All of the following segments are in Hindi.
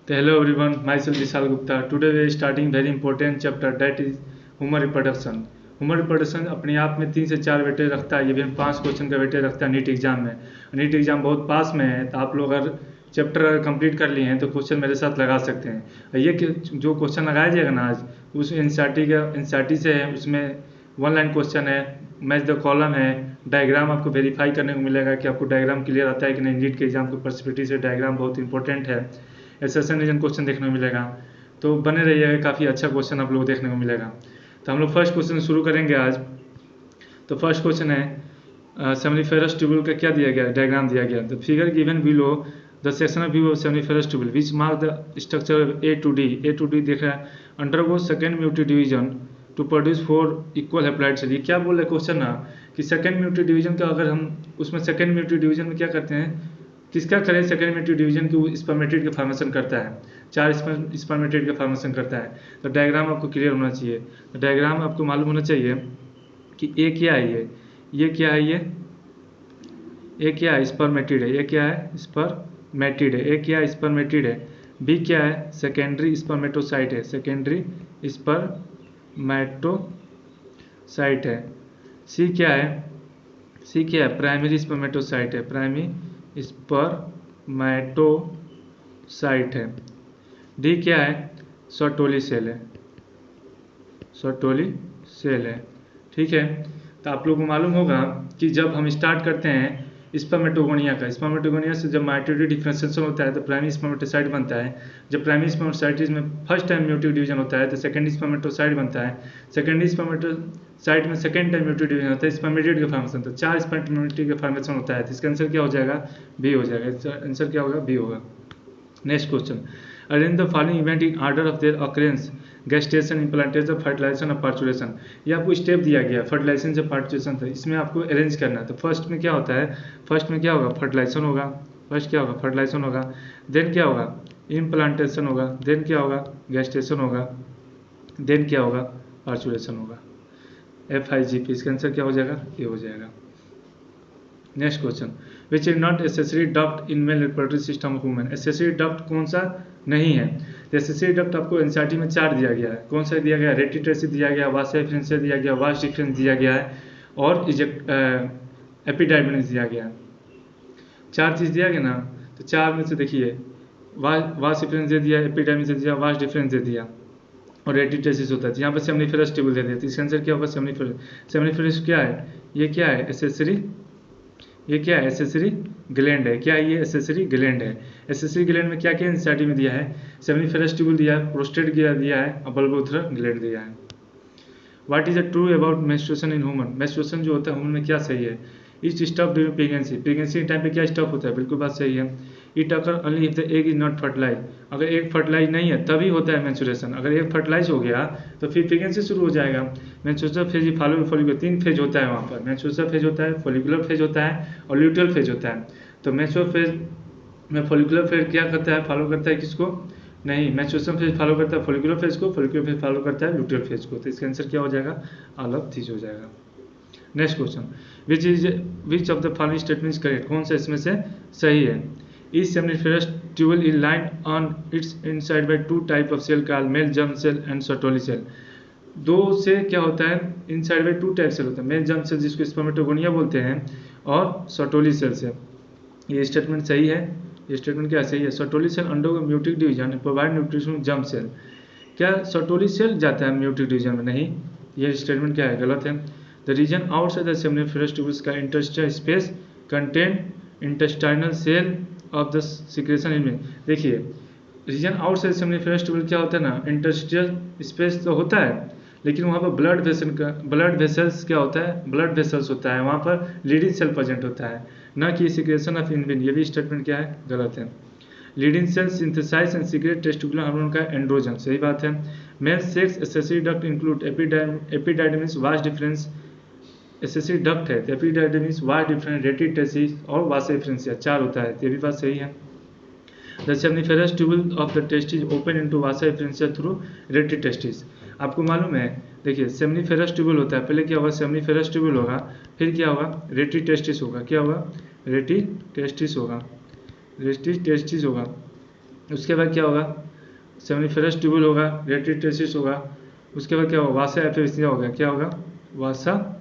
Hello everyone, myself Vishal Gupta. Today we are starting very important chapter that is human reproduction. Human reproduction अपने आप में 3 से 4 वेटेज रखता है, ये भी 5 क्वेश्चन का वेटेज रखता है नीट एग्जाम में। नीट एग्जाम बहुत पास में है, तो आप लोग अगर चैप्टर कंप्लीट कर लिए हैं तो क्वेश्चन मेरे साथ लगा सकते हैं। ये जो क्वेश्चन लगाया जाएगा ना आज, उस एनसीईआरटी से है, उसमें 1 लाइन क्वेश्चन है, मैच द कॉलम है, डायग्राम आपको वेरीफाई करने को मिलेगा कि आपको डायग्राम क्लियर आता है कि नहीं। नीट के एग्जाम की पर्सपेक्टिव से डायग्राम बहुत इंपॉर्टेंट है। एसेशन रीजन क्वेश्चन देखने को मिलेगा, तो बने रहिएगा, काफ़ी अच्छा क्वेश्चन आप लोग देखने को मिलेगा। तो हम लोग फर्स्ट क्वेश्चन शुरू करेंगे आज। तो फर्स्ट क्वेश्चन है सेमिनिफेरस ट्यूबुल का क्या दिया गया, डायग्राम दिया गया। The figure given below the section of view of seminiferous tubule which mark the structure A to D देख रहा है, undergo second meiotic division to produce 4 equal haploid cell. ये क्या बोल रहे क्वेश्चन ना कि सेकेंड म्यूटी डिवीजन का अगर हम उसमें सेकेंड म्यूटी डिवीजन में क्या करते हैं, किसका करें, सेकेंड म्यूटी डिवीजन की स्पर्मेटिड का फॉर्मेशन करता है, 4 स्पर्मेटिड का फॉर्मेशन करता है। तो डायग्राम आपको क्लियर होना चाहिए। तो डायग्राम आपको मालूम होना चाहिए कि ए क्या है, ये क्या है, ये क्या है, स्पर्मेटिड है, ये क्या है, स्पर्मेटिड है। ए क्या है, स्पर्मेटिड है। बी क्या है, सेकेंडरी स्पर्मेटोसाइट है, सेकेंडरी स्पर्मेटोसाइट है। सी क्या है, सी क्या है, प्राइमरी स्पर्मेटोसाइट है, प्राइमरी स्पर्मेटोसाइट है। डी क्या है, सर्टोली सेल है, सर्टोली सेल है। ठीक है। तो आप लोगों को मालूम होगा कि जब हम स्टार्ट करते हैं स्पर्मेटोगोनिया का, स्पर्मेटोगोनिया से जब माइटोटिक डिफरेंशिएशन होता है तो प्राइमरी स्पर्मेटोसाइट बनता है। जब प्राइमरी स्पर्मेटोसाइट में फर्स्ट टाइम म्यूटिक डिवीजन होता है तो सेकेंडरी स्पर्मेटोसाइट बनता है। सेकेंडरी स्पर्मेटोसाइट में सेकेंड टाइम म्यूटिक डिवीजन होता है, स्पर्मेटिड का फॉर्मेशन, तो 4 स्पर्मेटिड का फॉर्मेशन होता है। तो इसका आंसर क्या हो जाएगा, बी हो जाएगा। आंसर क्या होगा, बी होगा। Next question, arrange the following event in order of their occurrence, gestation, implantation, fertilisation और पार्चुलेशन। ये आपको स्टेप दिया गया, फर्टिलाइजेशन से पार्चुलेशन था, इसमें आपको अरेंज करना है। तो फर्स्ट में क्या होता है, फर्स्ट में क्या होगा, फर्टिलाइजेशन होगा, फर्स्ट क्या होगा, फर्टिलाइजेशन होगा, देन क्या होगा, इम्प्लांटेशन होगा, देन क्या होगा, गेस्टेशन होगा, देन क्या होगा, पार्चुलेशन होगा। FIGP, इसका आंसर क्या हो जाएगा, ये हो जाएगा। Next question, which is not accessory duct in male reproductive system of women. Accessory duct कौन सा नहीं है। एसेसरी डक्ट आपको एनसीईआरटी में 4 दिया गया है। कौन सा दिया गया, रेटिट्रेसी दिया गया, वास एफरेंस दिया गया, वास डिफरेंस दिया गया है, और एपिडाइमिस दिया गया है। 4 चीज़ दिया गया ना, तो 4 में से देखिए, वास डिफरेंस दे दिया, एपिडाइमिस दे दिया, वास डिफरेंस दे दिया, और रेटिट्रेसिस होता है। यहाँ पर सेमिनिफेरस ट्यूबुल दे दिया। तो इसका आंसर क्या होगा, सेमिनिफेरस। सेमिनिफेरस क्या है, ये क्या है, एसेसरी, ये क्या है, एसेसरी ग्लैंड है। क्या है ये, एसेसरी ग्लैंड है। एसेसरी ग्लैंड में क्या क्या एनसीईआरटी में दिया है, सेमिनिफेरस ट्यूबुल दिया है, प्रोस्टेट दिया है, और बल्बोथेरस ग्लैंड दिया है। What is the true about menstruation in human. Menstruation जो होता है ह्यूमन में क्या सही है, is stop during pregnancy, pregnancy के टाइम पे क्या स्टॉप होता है, बिल्कुल बात सही है। It occur only if the egg is not fertilise, अगर एग फर्टिलाइज नहीं है तभी होता है मेंस्ट्रुएशन। अगर एग फर्टिलाइज हो गया तो फिर प्रेगनेंसी शुरू हो जाएगा। Menstrual phase follow follicular, 3 phase होता है वहाँ पर। मेंस्ट्रुअल फेज होता है, फॉलिकुलर फेज होता है, और ल्यूटियल फेज होता है। तो मेंस्ट्रुअल फेज में फॉलिकुलर फेज क्या करता है, फॉलो करता है किसको, नहीं, मेंस्ट्रुएशन फेज फॉलो करता है फॉलिकुलर फेज को, फॉलिकुलर फेज फॉलो करता है ल्यूटियल फेज को। तो इसका आंसर क्या हो जाएगा, ऑल ऑफ दिस हो जाएगा। Next question, which of the following statement is correct, कौन सा इसमें से सही है। Is seminiferous tubule is lined on its inside by 2 type of cell called male germ cell and Sertoli cell. 2 से क्या होता है, इनसाइड बाय 2 टाइप सेल होता है, मेल जर्म सेल जिसको स्पर्मेटोगोनिया बोलते हैं, और सर्टोली सेल से। ये स्टेटमेंट सही है। ये स्टेटमेंट क्या सही है, Sertoli cell undergo meiotic division provide nutrition germ cell. क्या सर्टोली सेल जाता है म्यूटिक डिवीजन में, नहीं, ये स्टेटमेंट क्या है, गलत है। The region outside the seminiferous tubules का interstitial space contain intestinal cell of the secretion इनमें। देखिए, रीजन आउटसाइड सेमिनिफेरस ट्यूबुल क्या होता है ना, इंटरस्टिशियल स्पेस तो होता है, लेकिन वहाँ पर ब्लड वेसल्स क्या होता है, ब्लड वेसल्स होता है, वहाँ पर लीडिंग सेल प्रेजेंट होता है, ना कि सिक्रेशन ऑफ इनविन। ये भी स्टेटमेंट क्या है, गलत है। Leading cell synthesise and secrete testicular hormone का एंड्रोजन, सही बात है। Male sex accessory duct include epididymis, vas deferens, accessory duct है, तो एपिडाइडमिस, वास डिफरेंस, रेटिटेसिस और वास एफरेंसिया 4 होता है, ये भी बात सही है। The seminiferous tubule of the testis open into Vasa efferentia through rete testis. आपको मालूम है, देखिए सेमिनिफेरस ट्यूबुल होता है, पहले क्या होगा, सेमिनिफेरस ट्यूबुल होगा, फिर क्या होगा, रेटिटेस्टिस होगा, क्या होगा, रेटिटेस्टिस होगा, रेटिटेस्टिस होगा, उसके बाद क्या होगा, सेमिनिफेरस ट्यूबुल होगा, रेटिटेसिस होगा, उसके बाद क्या होगा, वासा एफरेंसिया होगा, क्या होगा, वासा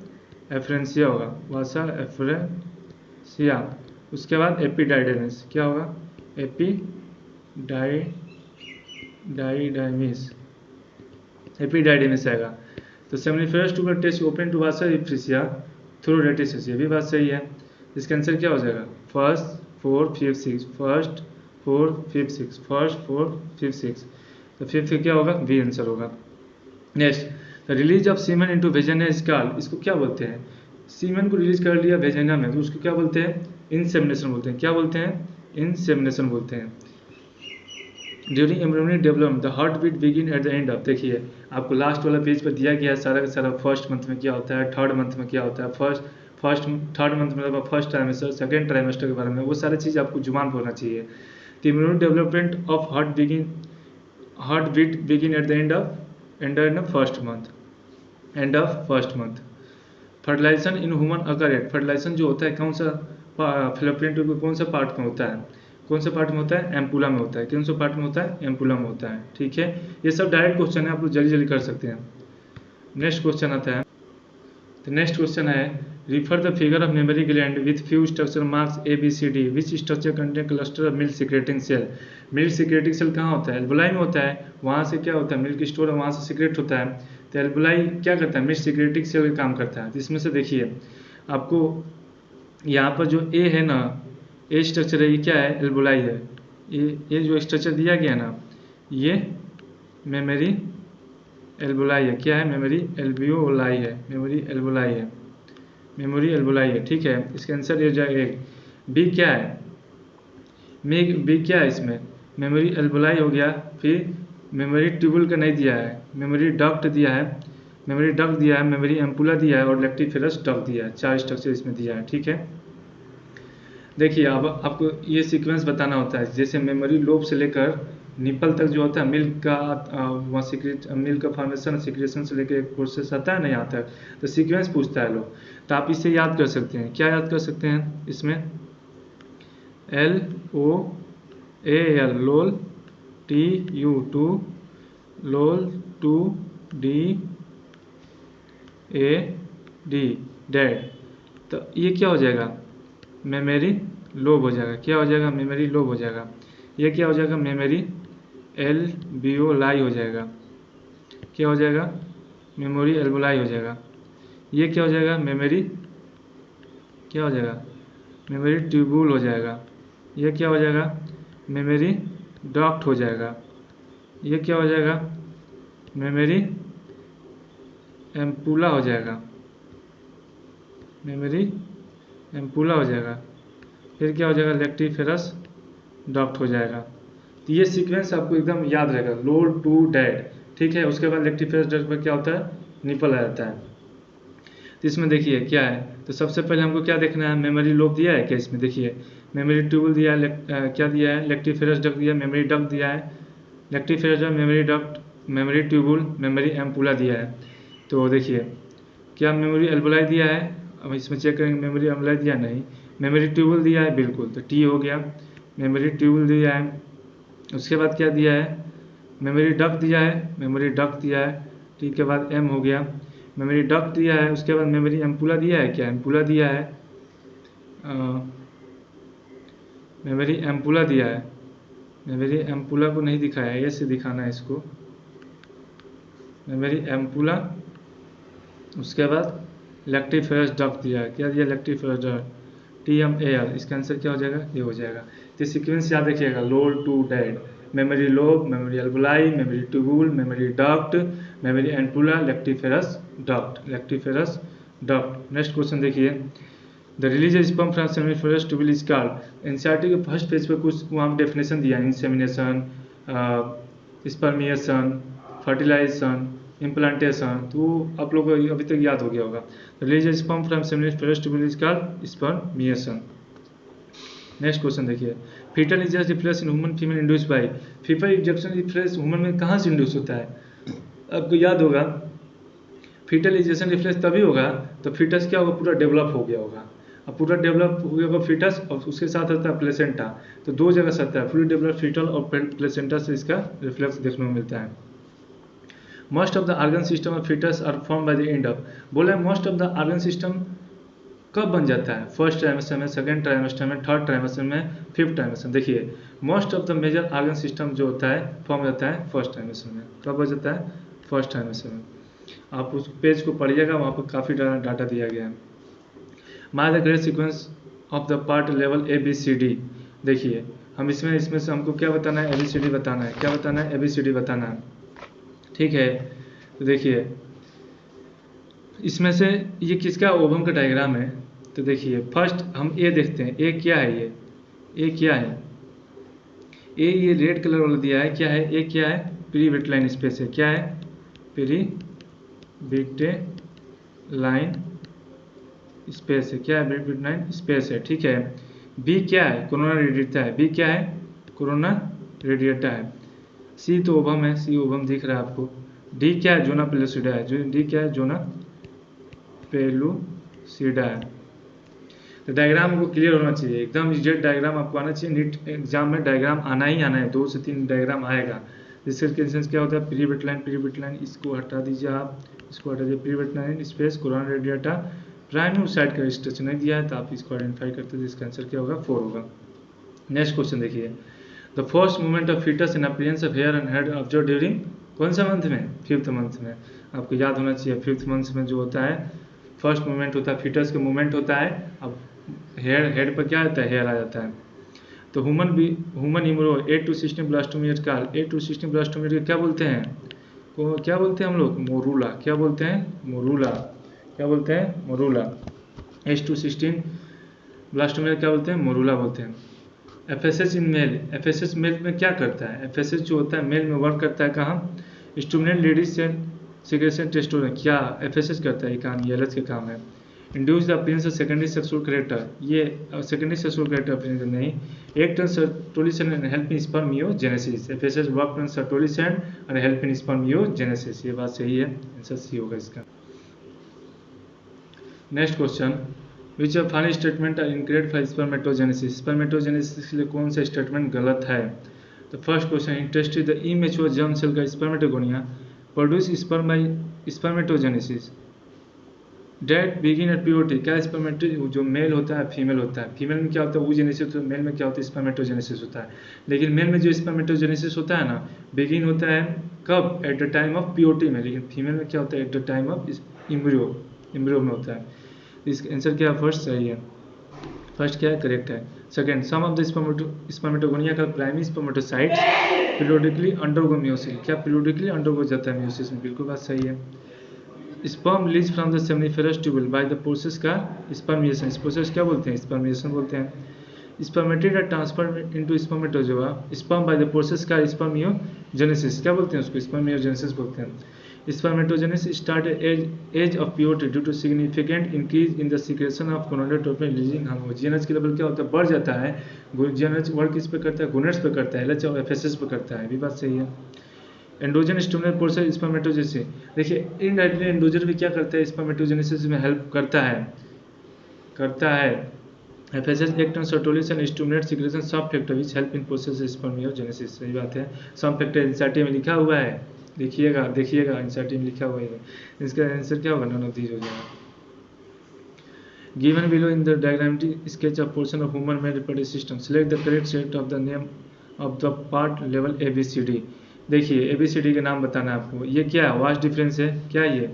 एफरेंसिया होगा, वासा एफरेंसिया। उसके बाद एपिडाइडेमिस, क्या होगा, एपिडाइडेमिस आएगा। तो seminiferous tubular test open to vasa efferentia through rete testis, ये भी बात सही है। इसका आंसर क्या हो जाएगा, फर्स्ट 4 5 6, फर्स्ट 4 5 6, फर्स्ट 4 5 6, तो फिफ्थ क्या होगा, बी आंसर होगा। Next, the release of semen into vagina is called, इसको क्या बोलते हैं, सीमेन को रिलीज कर लिया वेजाइना में तो उसको क्या बोलते हैं, इंसेमिनेशन बोलते हैं। क्या बोलते हैं, इंसेमिनेशन बोलते हैं। During embryonic development the heart beat begin at the end of, देखिए आपको लास्ट वाला पेज पर दिया गया है सारा का सारा, फर्स्ट मंथ में क्या होता है, थर्ड मंथ में क्या होता है, थर्ड मंथ मतलब फर्स्ट ट्राइमेस्टर, सेकेंड ट्राइमेस्टर के बारे में वो सारी चीज़ आपको जुबान पर होना चाहिए। द इम्यूनिक development of heart beat begin at the end of first month. Fertilisation in human occur at, fertilisation जो होता है कौन सा फैलोपियन ट्यूब कौन सा पार्ट में होता है, कौन सा पार्ट में होता है, एम्पुला में होता है। कौन सा पार्ट में होता है, एम्पुला में होता है। ठीक है, ये सब डायरेक्ट क्वेश्चन है, आप लोग जल्दी जल्दी कर सकते हैं। नेक्स्ट क्वेश्चन आता है, तो नेक्स्ट क्वेश्चन है, refer the figure of mammary gland with few structure marks A B C D, which structure contain cluster of milk secreting cell. Milk secreting cell कहाँ होता है, एल्बुलाई में होता है, वहाँ से क्या होता है, मिल्क स्टोर है वहाँ से सिक्रेट होता है। तो एल्बुलाई क्या करता है, मिल्क सिक्रेटिंग सेल का काम करता है। तो इसमें से देखिए आपको यहाँ पर जो ए है ना, ए स्ट्रक्चर है, ये क्या है, एल्बुलाई है। ये जो स्ट्रक्चर दिया गया ना, ये मेमोरी एल्बुलाई है। क्या है, मेमोरी एल्बियोलाई है, मेमोरी एल्बुलाई है, मेमोरी एल्बुलाई है। ठीक है, इसका आंसर ये जाएगा बी। क्या है, बी क्या है इसमें, मेमोरी एल्बुलाई हो गया। फिर मेमोरी ट्यूबुल का नहीं दिया है, मेमोरी डक्ट दिया है, मेमोरी डक्ट दिया है, मेमोरी एम्पुला दिया है और लेक्टिफेरस डक्ट दिया है। 4 स्ट्रक्चर इसमें दिया है। ठीक है, देखिए अब आपको ये सीक्वेंस बताना होता है, जैसे मेमोरी लोब से लेकर निपल तक जो होता है मिल्क का वहाँ मिल्क का फॉर्मेशन सिक्रेशन से लेकर एक प्रोसेस आता है ना यहाँ तक, तो सीक्वेंस पूछता है लोग। तो आप इसे याद कर सकते हैं, क्या याद कर सकते हैं इसमें, LOAL लोल, TU 2 लोल 2 DAD डैड। तो ये क्या हो जाएगा, मेमोरी लोब हो जाएगा। क्या हो जाएगा, मेमोरी लोब हो जाएगा। ये क्या हो जाएगा, मेमोरी एल्बियोलाई हो जाएगा। क्या हो जाएगा, मेमोरी एल्बुलाई हो जाएगा। ये क्या हो जाएगा, मेमोरी क्या हो जाएगा, मेमोरी ट्यूबुल हो जाएगा। ये क्या हो जाएगा, मेमोरी डक्ट हो जाएगा। ये क्या हो जाएगा, मेमोरी एम्पुला हो जाएगा, मेमोरी एम्पुला हो जाएगा। फिर क्या हो जाएगा, लेक्टिफेरस डक्ट हो जाएगा। तो ये सीक्वेंस आपको एकदम याद रहेगा, लोड टू डैड। ठीक है, उसके बाद लेक्टिफेरस डक्ट पर क्या होता है, निपल आ जाता है। तो इसमें देखिए क्या है, तो सबसे पहले हमको क्या देखना है, मेमोरी लोब दिया है क्या इसमें, देखिए मेमोरी ट्यूबुल दिया है, क्या दिया है, लेक्टिफेरस डक्ट दिया है, मेमोरी डक्ट दिया है, lactiferous duct, memory duct, memory tubule, mammary ampulla दिया है। तो देखिए क्या मेमोरी एल्बुलाई दिया है, अब इसमें चेक करेंगे मेमोरी एम्बुलाई दिया नहीं, मेमोरी ट्यूबुल दिया है बिल्कुल, तो टी हो गया, मेमोरी ट्यूबुल दिया है। उसके बाद क्या दिया है, मेमोरी डक्ट दिया है, मेमोरी डक्ट दिया है, टी के बाद एम हो गया, मेमोरी डक्ट दिया है। उसके बाद मेमोरी एम्पुला दिया है, क्या एम्पुला दिया है, मेमोरी एम्पुला दिया है, मेमोरी एम्पुला को नहीं दिखाया है, ऐसे दिखाना है इसको, मेमोरी एम्पुला। उसके बाद लेक्टिफेरस डक्ट दिया है, क्या दिया, लेक्टिफेरस डक्ट, TMAL। इसका आंसर क्या हो जाएगा, ये हो जाएगा। तो सीक्वेंस याद रखिएगा, load to dad, memory lobe, memory एल्बुलाई, memory tubule, memory duct, mammary ampulla, lactiferous duct, lactiferous duct. Next question देखिए, the release sperm from seminiferous tubule is called. NCERT के फर्स्ट पेज पर कुछ वहाँ डेफिनेशन दिया है, इंसेमिनेशन, स्पर्मिएशन, फर्टिलाइजेशन, इम्प्लांटेशन। तो आप लोग को अभी तक याद हो गया होगा। Release sperm from seminiferous tubule is called spermiation. Next question देखिए, foetal ejection reflex in human female induce by, foetal ejection reflex human में कहाँ से इंड्यूस होता है, आपको याद होगा फीटल इजेक्शन रिफ्लेक्स तभी होगा तो फीटस क्या होगा, पूरा डेवलप हो गया होगा। अब पूरा डेवलप होगा फिटस और उसके साथ होता है प्लेसेंटा, तो दो जगह से आता है, फुली डेवलप फीटल और प्लेसेंटा से इसका रिफ्लेक्स देखने को मिलता है। Most of the organ system of foetus are form by the end of, बोले most of the organ system कब बन जाता है, फर्स्ट ट्राइमेस्टर में, सेकंड ट्राइमेस्टर में, थर्ड ट्राइमेस्टर में, फिफ्थ ट्राइमेस्टर में। देखिए most of the major organ system जो होता है फॉर्म हो जाता है फर्स्ट ट्राइमेस्टर में। कब हो जाता है, फर्स्ट ट्राइमेस्टर में। आप उस पेज को पढ़िएगा, वहाँ पर काफ़ी डाटा दिया गया है। My the grade sequence of the part level ABCD। देखिए हम इसमें से हमको क्या बताना है, ABCD बताना है। क्या बताना है, ABCD बताना है, ठीक है। तो देखिए इसमें से ये किसका ओवम का डायग्राम है, तो देखिए फर्स्ट हम ए देखते हैं। ए क्या है, ये क्या है, ये रेड कलर वाला दिया है, क्या है, ए क्या है, प्री विटलाइन स्पेस है। क्या है, प्री विटलाइन स्पेस है। क्या है, प्री विटलाइन स्पेस है, ठीक है। बी क्या है, कोरोना रेडिएटा है। बी क्या है, कोरोना रेडिएटा है। सी तो ओवम है, सी ओवम दिख रहा है आपको। डी क्या है, जोना पेलुसिडा है। डी क्या है, जोना पेलुसिडा है। तो डायग्राम को क्लियर होना चाहिए, एकदम एग्जैक्ट डायग्राम आपको आना चाहिए। नीट एग्जाम में डायग्राम आना ही आना है, 2 से 3 डायग्राम आएगा। जिससे केसेंस क्या होता है, प्री विटलाइन इसको हटा दीजिए, आप इसको हटा दीजिए। Perivitelline space corona radiata primary side का रजिस्ट्रेशन नहीं दिया है, तो आप इसको आइडेंटिफाई करते हैं। इसका आंसर क्या होगा, 4 होगा। नेक्स्ट क्वेश्चन देखिए, the first movement of foetus in appearance of hair and head observe during कौन सा मंथ में, 5th मंथ में। आपको याद होना चाहिए 5th मंथ में जो होता है फर्स्ट मूवमेंट होता है, फीटस का मूवमेंट होता है। अब हेड पर क्या आता है, हेयर आ जाता है। तो ह्यूमन इम्ब्रो 8 to 16 ब्लास्टोमियर का 8 to 16 ब्लास्टोमियर क्या बोलते हैं, क्या बोलते हैं हम लोग, मोरूला। क्या बोलते हैं, मोरूला। क्या बोलते हैं, मोरूला। 8 to 16 ब्लास्टोमियर क्या बोलते हैं, मोरूला बोलते हैं। FSH in male, FSH mail में क्या करता है, FSH जो होता है मेल में वर्क करता है कहाँ, स्टुमुलेट लेडीज सेल सिक्रेशन टेस्टोस्टेरोन। क्या FSH करता है, ये काम LH का काम है। Induce the appearance of secondary sexual character, ये सेकेंडरी सेक्सुअल कैरेक्टर अपीयरेंस नहीं। Act on Sertoli cells and help in spermiogenesis. FSH work on Sertoli cells and help in spermiogenesis. ये बात सही है, आंसर सी होगा इसका। Next question, which of final statement are incorrect for spermatogenesis. Spermatogenesis के लिए कौन सा स्टेटमेंट गलत है। तो first question, in testis the immature germ cell का spermatogonia produce sperm bye spermatogenesis that begin at puberty. क्या स्पर्मेटो जो मेल होता है फीमेल होता है, फीमेल में क्या होता है oogenesis, तो मेल में क्या होता है स्पर्मेटोजेनेसिस होता है। लेकिन मेल में जो स्पर्मेटोजेनेसिस होता है ना, बिगिन होता है कब, eight the time of puberty में। लेकिन फीमेल में क्या होता है, at the time of embryo में होता है। इसका आंसर क्या है, फर्स्ट सही है, फर्स्ट क्या है, करेक्ट है। Second, some of the spermatogonia का primary spermatocytes periodically undergo meiosis. क्या पीरियोडिकली अंडरगो जाता है म्यूसिस में, बिल्कुल बात सही है। Sperm release from the seminiferous tubule by the process का स्पर्मिएशन। इस प्रोसेस क्या बोलते हैं, स्पर्मिएशन बोलते हैं। Spermatid are transfer into spermatozoa sperm by the process का स्पर्मियोजेनेसिस। क्या बोलते हैं उसको, स्पर्मियोजेनेसिस बोलते हैं। Spermatogenesis start at age of puberty due to significant increase in the secretion of gonadotropin releasing hormone। GNH की लेवल क्या होता है, बढ़ जाता है। GNH वर्क किस पे करता है, गोनेड्स पे करता है, LH और FSH पे करता है, भी बात सही है। Androgen stimulate process spermatogenesis. देखिए इनडायरेक्टली एंड्रोजन भी क्या करता है, स्पर्मेटोजेनेसिस में हेल्प करता है। FSH act on Sertoli's and stimulate secretion सब factor which help in process spermiogenesis. सही बात है, सब फैक्टर एनसीईआरटी में लिखा हुआ है, देखिएगा एनसीईआरटी में लिखा हुआ है। इसका आंसर क्या होगा, नन ऑफ दीज हो जाएगा। Given below in the diagrammatic sketch of portion of human male reproductive system, select the correct set of the name of the part level ABCD। देखिए ABCD के नाम बताना है आपको। ये क्या है, वास्ट डिफरेंस है। क्या ये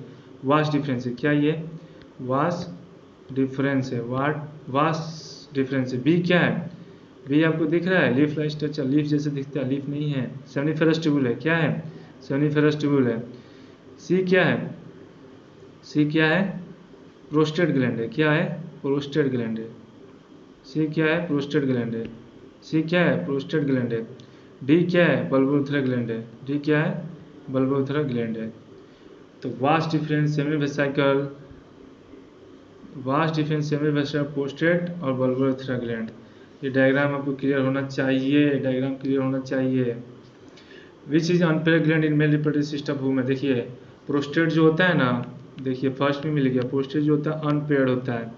वास्ट डिफरेंस है, क्या ये वास्ट डिफरेंस है, वास्ट डिफरेंस है। बी क्या है, बी आपको दिख रहा है, लीफ लाइक स्ट्रक्चर, लीफ जैसे दिखता है, लीफ नहीं है। सेमिनिफेरस ट्यूबुल है, क्या है, सेमिनिफेरस ट्यूबुल है। सी क्या है, सी क्या है, प्रोस्टेट ग्लैंड है। क्या है, प्रोस्टेट ग्लैंड है। सी क्या है, प्रोस्टेट ग्लैंड है। सी क्या है, प्रोस्टेट ग्लैंड है। डी क्या है, बल्बोथेरा ग्लैंड है। डी क्या है, बल्बोथेरा ग्लैंड है। तो vast deferens seminal vesicle, vas deferens seminal vesicle, prostate और बल्बोथेरा ग्लैंड। ये डायग्राम आपको क्लियर होना चाहिए, डायग्राम क्लियर होना चाहिए। Which is unpaired gland in male reproductive system women. देखिए प्रोस्टेट जो होता है ना, देखिए फर्स्ट में मिल गया, प्रोस्टेट जो होता है अनपेयर्ड होता है,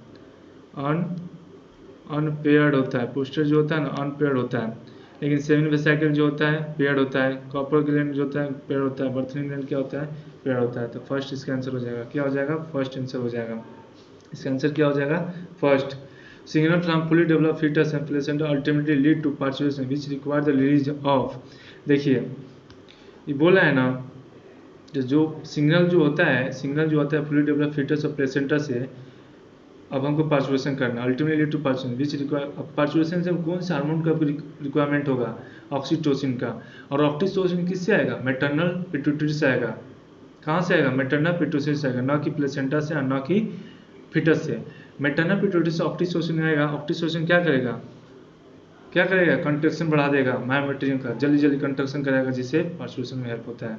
अनपेयर्ड होता है, पोस्टर जो होता है ना अनपेयर्ड होता है, लेकिन सेमिन वेसिकल जो होता है पेयर्ड होता है, कॉपर ग्लैंड जो होता है पेयर्ड होता है, बर्थनिंग ग्लैंड क्या होता है पेयर्ड होता है। तो फर्स्ट इसका आंसर हो जाएगा, क्या हो जाएगा फर्स्ट आंसर हो जाएगा, इसका आंसर क्या हो जाएगा first. Signal from fully develop foetus and placenta ultimately lead to parturition which require the release of, देखिए ये बोला है ना जो सिग्नल जो होता है फुली डेवलप फीटस और प्लेसेंटा से, अब हमको पार्चुरेशन करना ultimately lead to parturition which require, अब पार्चुरेशन से कौन से हार्मोन का रिक्वायरमेंट होगा, ऑक्सीटोसिन का, और ऑक्सीटोसिन किससे आएगा मैटरनल पिट्यूटरी से आएगा, कहाँ से आएगा मैटरनल पिट्यूटरी से आएगा, ना कि प्लेसेंटा से और ना कि फिटस से। मैटरनल पिट्यूटरी से ऑक्सीटोसिन आएगा, ऑक्सीटोसिन क्या करेगा कंट्रैक्शन बढ़ा देगा मायोमेट्रियम का, जल्दी कंट्रैक्शन कराएगा जिससे पार्चुरेशन में हेल्प होता है।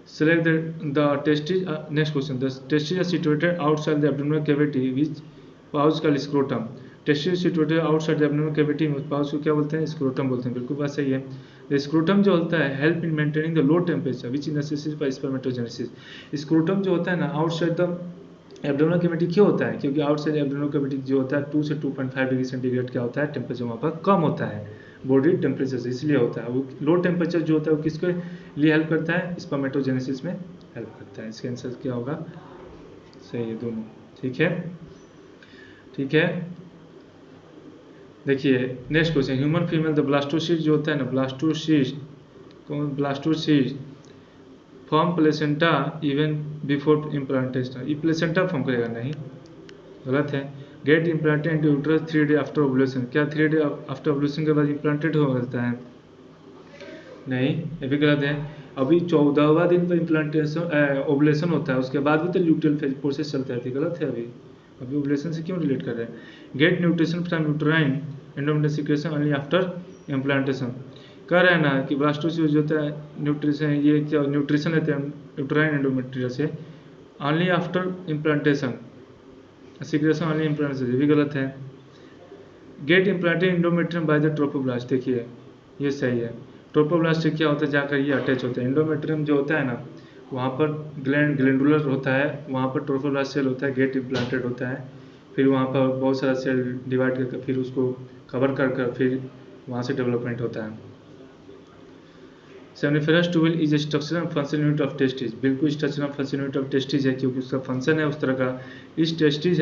Select the testes. Next question. The testes are situated outside the abdominal cavity, which pouch called scrotum. Testes situated outside the abdominal cavity, pouch को क्या बोलते हैं scrotum बोलते हैं, बिल्कुल बात सही है। The scrotum जो होता है help in maintaining the low temperature, which is necessary for spermatogenesis. Scrotum जो होता है ना outside the abdominal cavity क्यों होता है, क्योंकि outside abdominal cavity जो होता है 2 से 2.5 डिग्री सेंटीग्रेड क्या होता है टेम्परेचर वहाँ पर कम होता है बॉडी टेम्परेचर से, इसलिए होता है। वो लो टेम्परेचर जो होता है वो किसके लिए हेल्प करता है, स्पर्मेटोजेनेसिस में हेल्प करता है। इसका आंसर क्या होगा, सही है दोनों, ठीक है। देखिए next question, human female the blastocyst जो होता है ना, blastocyst form placenta even before implantation, ये प्लेसेंटा फॉर्म करेगा नहीं, गलत है। Get implanted into uterus 3 day after ovulation, क्या 3 डे आफ्टर ओवुलेशन के बाद इम्प्लांटेड हो जाता है, नहीं ये भी गलत है। अभी 14वां दिन पर इम्प्लांटेशन ओवुलेशन होता है, उसके बाद भी तो ल्यूटियल फेज प्रोसेस चलता है, गलत है। अभी ओवुलेशन से क्यों रिलेट कर रहे हैं। Get nutrition from uterine endometrium secretion only after implantation, कह रहे हैं ना कि ब्लास्टोसिस्ट जो होता है न्यूट्रिशन, ये क्या न्यूट्रिशन लेते हैं यूट्राइन एंडोमेट्रियम से only after implantation, secretion only implantation, ये भी गलत है। Get implanted endometrium by the trophoblast, देखिए ये सही है। ट्रोफोब्लास्ट से क्या होता है जाकर ये अटैच होता है, एंडोमेट्रियम जो होता है ना वहाँ पर ग्लैंडुलर होता है, वहाँ पर ट्रोफोब्लास्ट सेल होता है, गेट इम्प्लांटेड होता है, फिर वहाँ पर बहुत सारा सेल डिवाइड करके फिर उसको कवर कर फिर वहाँ से डेवलपमेंट होता है। Seminiferous tubule is structure and function unit of testis, बिल्कुल structure and function unit of testis है क्योंकि उसका फंक्शन है उस तरह का। इस टेस्टिस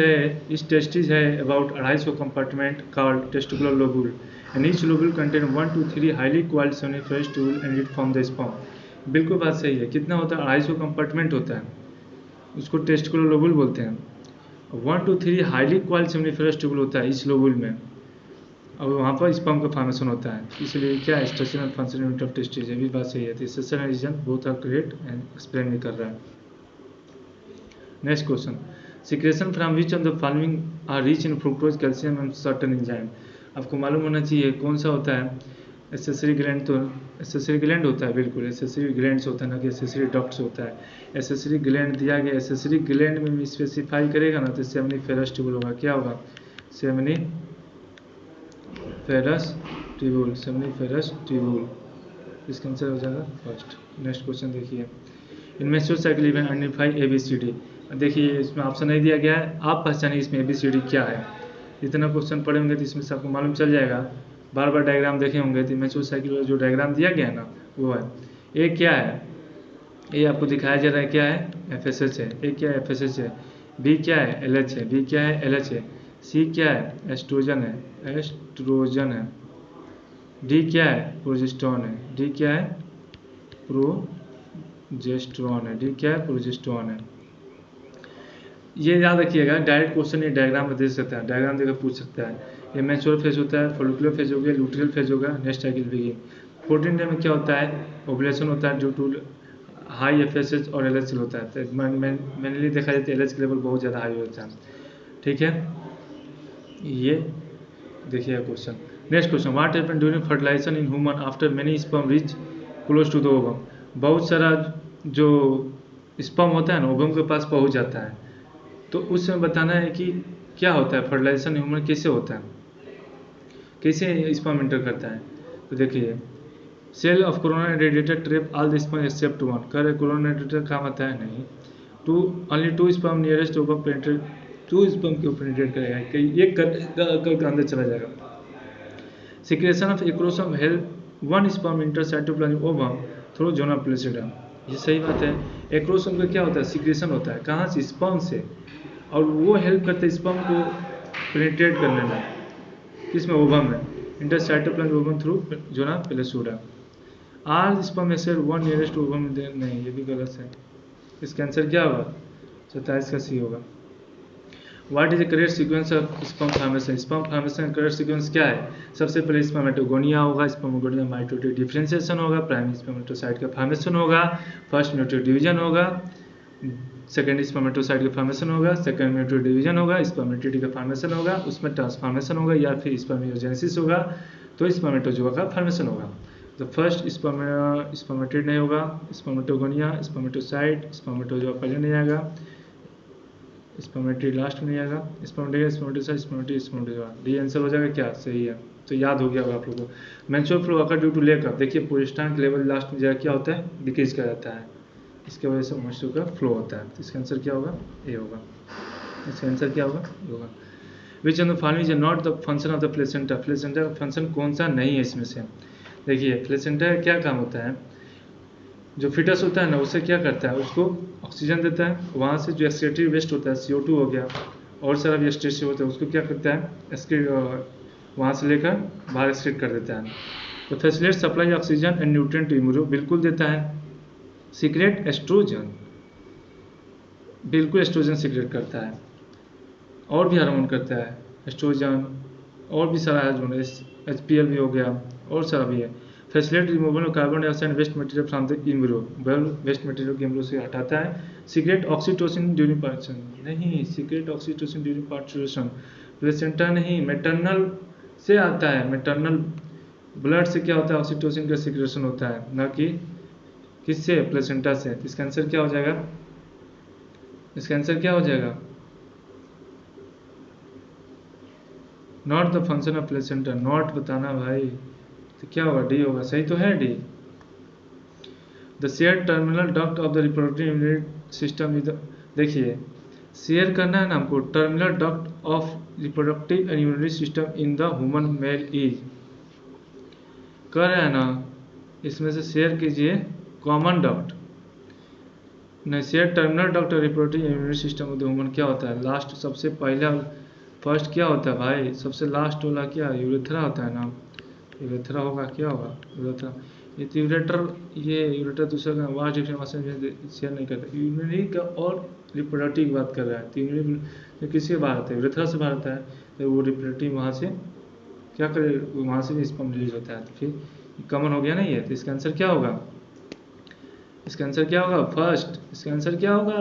है about 250 compartment called testicular lobule and each lobule contain 1 to 3 highly coiled seminiferous tubule and it form the sperm, बिल्कुल बात सही है। कितना होता है 250 कंपार्टमेंट होता है, उसको टेस्टिकुलर लोबुल बोलते हैं। 1 to 3 highly coiled seminiferous tubule होता है इस लोबुल में, और वहाँ पर स्पर्म का फॉर्मेशन होता है, इसलिए क्या structure and function unit of testis, ये भी बात सही है। Structure and reason both are correct and explain भी कर रहा है। Next question, secretion from which of the following are rich in fructose calcium and certain enzyme, आपको मालूम होना चाहिए कौन सा होता है। एसेसरी ग्लैंड, तो एसेसरी ग्लैंड होता है, बिल्कुल एसेसरी ग्लैंड्स होता है ना कि एसेसरी डक्ट्स होता है। एसेसरी ग्लैंड दिया गया, एसेसरी ग्लैंड में स्पेसिफाई करेगा ना तो सेमिनिफेरस ट्यूबल होगा, क्या होगा सेमिनिफेरस ट्यूबल, इसका आंसर हो जाएगा फर्स्ट। नेक्स्ट क्वेश्चन देखिए, in menstrual cycle event identify ABCD, देखिए इसमें ऑप्शन नहीं दिया गया है, आप पहचानिए इसमें ABCD क्या है। इतना क्वेश्चन पढ़े होंगे तो इसमें से आपको मालूम चल जाएगा, बार बार डायग्राम देखे होंगे तो मेंस्ट्रुअल साइकिल वाला जो डायग्राम दिया गया है ना वो है। ए क्या है, ए आपको दिखाया जा रहा है क्या है FSH है, ए क्या है FSH है, बी क्या है LH है, बी क्या है LH है, सी क्या है एस्ट्रोजन है, डी क्या है प्रोजेस्टेरॉन है, डी क्या है प्रोजेस्टेरॉन है। ये याद रखिएगा, डायरेक्ट क्वेश्चन ये डायग्राम में दे सकता है, डायग्राम देकर पूछ सकता है। ये मैच्योर फेज होता है, फोलिकुलर फेज हो गया, लूट्रियल फेज होगा, नेक्स्ट साइकिल बिगिन। 14 डे में क्या होता है ओवुलेशन होता है ड्यू टू हाई FSH और LH होता है, तो मेनली देखा जाए तो LH लेवल बहुत ज़्यादा हाई होता है, ठीक है। ये देखिए question. Next question, what happen during fertilisation in human after many sperm reach close to the ovum, बहुत सारा जो स्पर्म होता है ना ओवम के पास पहुंच जाता है, तो उस समय बताना है कि क्या होता है फर्टिलाइजेशन ह्यूमन कैसे होता है, कैसे स्पर्म इंटर करता है। तो देखिए, cell of corona radiata trap all the sperm except one, कह रहे कोरोना रेडिएटर काम आता है नहीं, only 2 sperm nearest ovum penetrate 2 sperm के ऊपर पेनिट्रेट करेगा, कहीं एक कर अंदर चला जाएगा। Secretion of acrosome help 1 sperm enter cytoplasm ovum through zona pellucida. ये सही बात है। एक्रोसोम का क्या होता है? सिक्रेशन होता है। कहाँ से? स्पर्म से, और वो हेल्प करता है स्पर्म को पेनिट्रेट करने में, किसमें? ओवम में, enter cytoplasm ovum through zona pellucida. Are sperm accept 1 nearest to ovum, नहीं ये भी गलत है। इसका आंसर क्या होगा? 27 का सी होगा। What is the correct sequence of sperm formation? Sperm formation का करेक्ट सीक्वेंस क्या है? सबसे पहले स्पर्मेटोगोनिया होगा, स्पर्मेटोगोनिया माइटोटिक डिफरेंशिएशन होगा, प्राइमरी स्पर्मेटोसाइट का फॉर्मेशन होगा, फर्स्ट म्यूटेट डिवीजन होगा, सेकेंड स्पर्मेटोसाइट का फॉर्मेशन होगा, सेकेंड म्यूटेट डिवीजन होगा, स्पर्मेटिडी का फॉर्मेशन होगा, उसमें ट्रांसफॉर्मेशन होगा या फिर स्पर्मियोजेनेसिस होगा, तो स्पर्मेटोजोआ का फॉर्मेशन होगा। तो फर्स्ट स्पर्मेटिड नहीं होगा, स्पर्मेटोगोनिया, स्पर्मेटोसाइट, स्पर्मेटोजोआ पहले नहीं आएगा, स्पर्मेटिड लास्ट में नहीं आएगा, स्पर्मेटोसाइट, स्पर्मेटोजोआ। डी आंसर हो जाएगा क्या? सही है। तो याद हो गया होगा आप लोगों को। Menstrual flow occur due to lack of, देखिए प्रोजेस्टेरोन के लेवल लास्ट में जाकर क्या होता है? डिक्रीज कर जाता है, इसके वजह से मेंस्ट्रुअल का फ्लो होता है। तो इसका आंसर क्या होगा? ए होगा। इसका आंसर क्या होगा? ए होगा। Which of the following is not the function of the placenta? Placenta का फंक्शन कौन सा नहीं है इसमें से? देखिए प्लेसेंटा का क्या काम होता है? जो फिटस होता है ना, उसे क्या करता है? उसको ऑक्सीजन देता है, वहाँ से जो एक्सक्रीटरी वेस्ट होता है CO2 हो गया और सारा भी एक्सक्रीट होता है, उसको क्या करता है? एक्सक्रीट वहाँ से लेकर बाहर एक्सक्रीट कर देता है। तो facilitate supply oxygen and nutrient to embryo, बिल्कुल देता है। सीक्रेट एस्ट्रोजन, बिल्कुल एस्ट्रोजन सीक्रेट करता है, और भी हार्मोन करता है एस्ट्रोजन, और भी सारा हार्मोन, HPL भी हो गया और सारा भी है। Facilitate removal of carbon dioxide waste material from the embryo, waste material के एम्ब्रियो से हटाता है। सीक्रेट ऑक्सीटोसिन ड्यूरिंग पार्चुरेशन, नहीं secrete oxytocin during parturition placenta नहीं, मैटरनल से आता है। मैटरनल ब्लड से क्या होता है? ऑक्सीटोसिन का सीक्रेशन होता है, ना कि किससे? प्लेसेंटा से। इसका आंसर क्या हो जाएगा? इसका आंसर क्या हो जाएगा? Not the function of placenta, not बताना भाई, तो क्या होगा? डी होगा। सही तो है D. The share terminal duct of the reproductive immunity system is, देखिए शेयर करना है ना हमको, terminal duct of reproductive immunity system in the human male is, कर रहे हैं ना, इसमें से शेयर कीजिए कॉमन डक्ट, नहीं share terminal duct reproductive immunity system of the human क्या होता है? लास्ट, सबसे पहला, फर्स्ट क्या होता है भाई? सबसे लास्ट वाला क्या? यूरेथ्रा होता है ना, यूरेथ्रा होगा। क्या होगा? यूरेथ्रा। ये यूरेटर, ये यूरेटर दूसरा का वास्ट डिफरेंट शेयर नहीं करता। यूरिनरी का और रिप्रोडक्टिव की बात कर रहा है, तो यूरिनरी तो किससे बाहर आता है? यूरेथ्रा से बाहर आता है, तो वो रिप्रोडक्टिव वहाँ से क्या करे? वहाँ से भी स्पर्म रिलीज होता है, तो फिर कॉमन हो गया ना ये। तो इसका आंसर क्या होगा? इसका आंसर क्या होगा? फर्स्ट। इसका आंसर क्या होगा?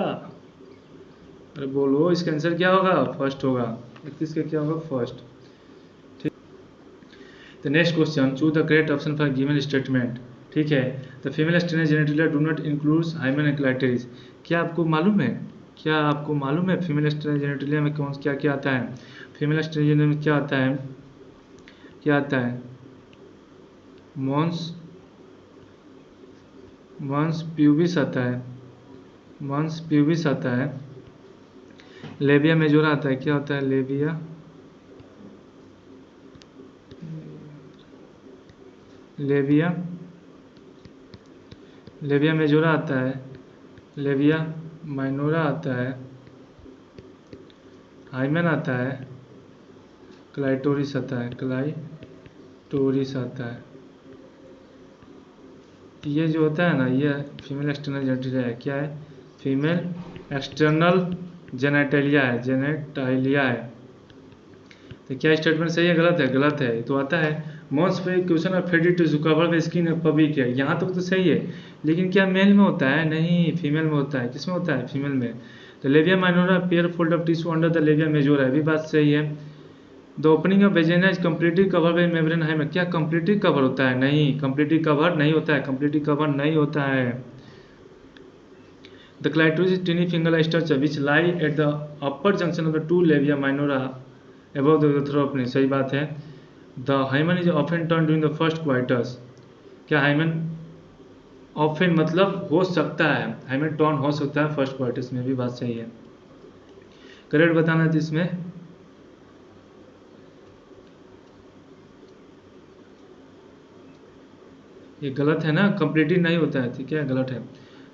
अरे बोलो, इसका आंसर क्या होगा? फर्स्ट होगा। 31 का क्या होगा? फर्स्ट। ठीक। The next question, choose the correct option for given statement. ठीक है, the female stannous genitalia do not include hymen and clitoris. क्या आपको मालूम है? क्या आपको मालूम है फीमेल स्टेनस जेनिटलिया में कौन क्या क्या आता है? फीमेल स्टेनस जेनिटलिया में क्या आता है? क्या आता है? मॉन्स प्यूबिस आता है, मॉन्स प्यूबिस आता है, लेबिया मेजोरा आता है। क्या होता है? लेबिया मेजोरा आता है, लेबिया माइनोरा आता है, हाइमेन आता है, क्लाइटोरिस आता है, क्लाइटोरिस आता है। ये जो होता है ना, ये फीमेल एक्सटर्नल जेनिटलिया है। क्या है? फीमेल एक्सटर्नल जेनिटलिया है, जेनेटाइलिया है। तो क्या स्टेटमेंट सही है गलत है? गलत है। तो आता है most question of faded to cover the skin public है, यहाँ तक तो सही है, लेकिन क्या मेल में होता है? नहीं, फीमेल में होता है। किसमें होता है? फीमेल में। तो labia minora pair fold of tissue under the labia majora, भी बात सही है। The opening of vagina is completely cover by membrane hymen, क्या कम्प्लीटली कवर होता है? नहीं, कम्प्लीटली कवर नहीं होता है, कम्प्लीटली कवर नहीं होता है। The clitoris is टिनी finger structure which lie at the upper junction of the two labia minora above the urethra opening, सही बात है। The hymen is often turn during the first quarters, क्या हाइमेन ऑफन मतलब हो सकता है, हाइमेन टर्न हो सकता है फर्स्ट क्वार्टर्स में, भी बात सही है। करेक्ट बताना है इसमें। ये गलत है ना, कंप्लीटली नहीं होता है, ठीक है, गलत है।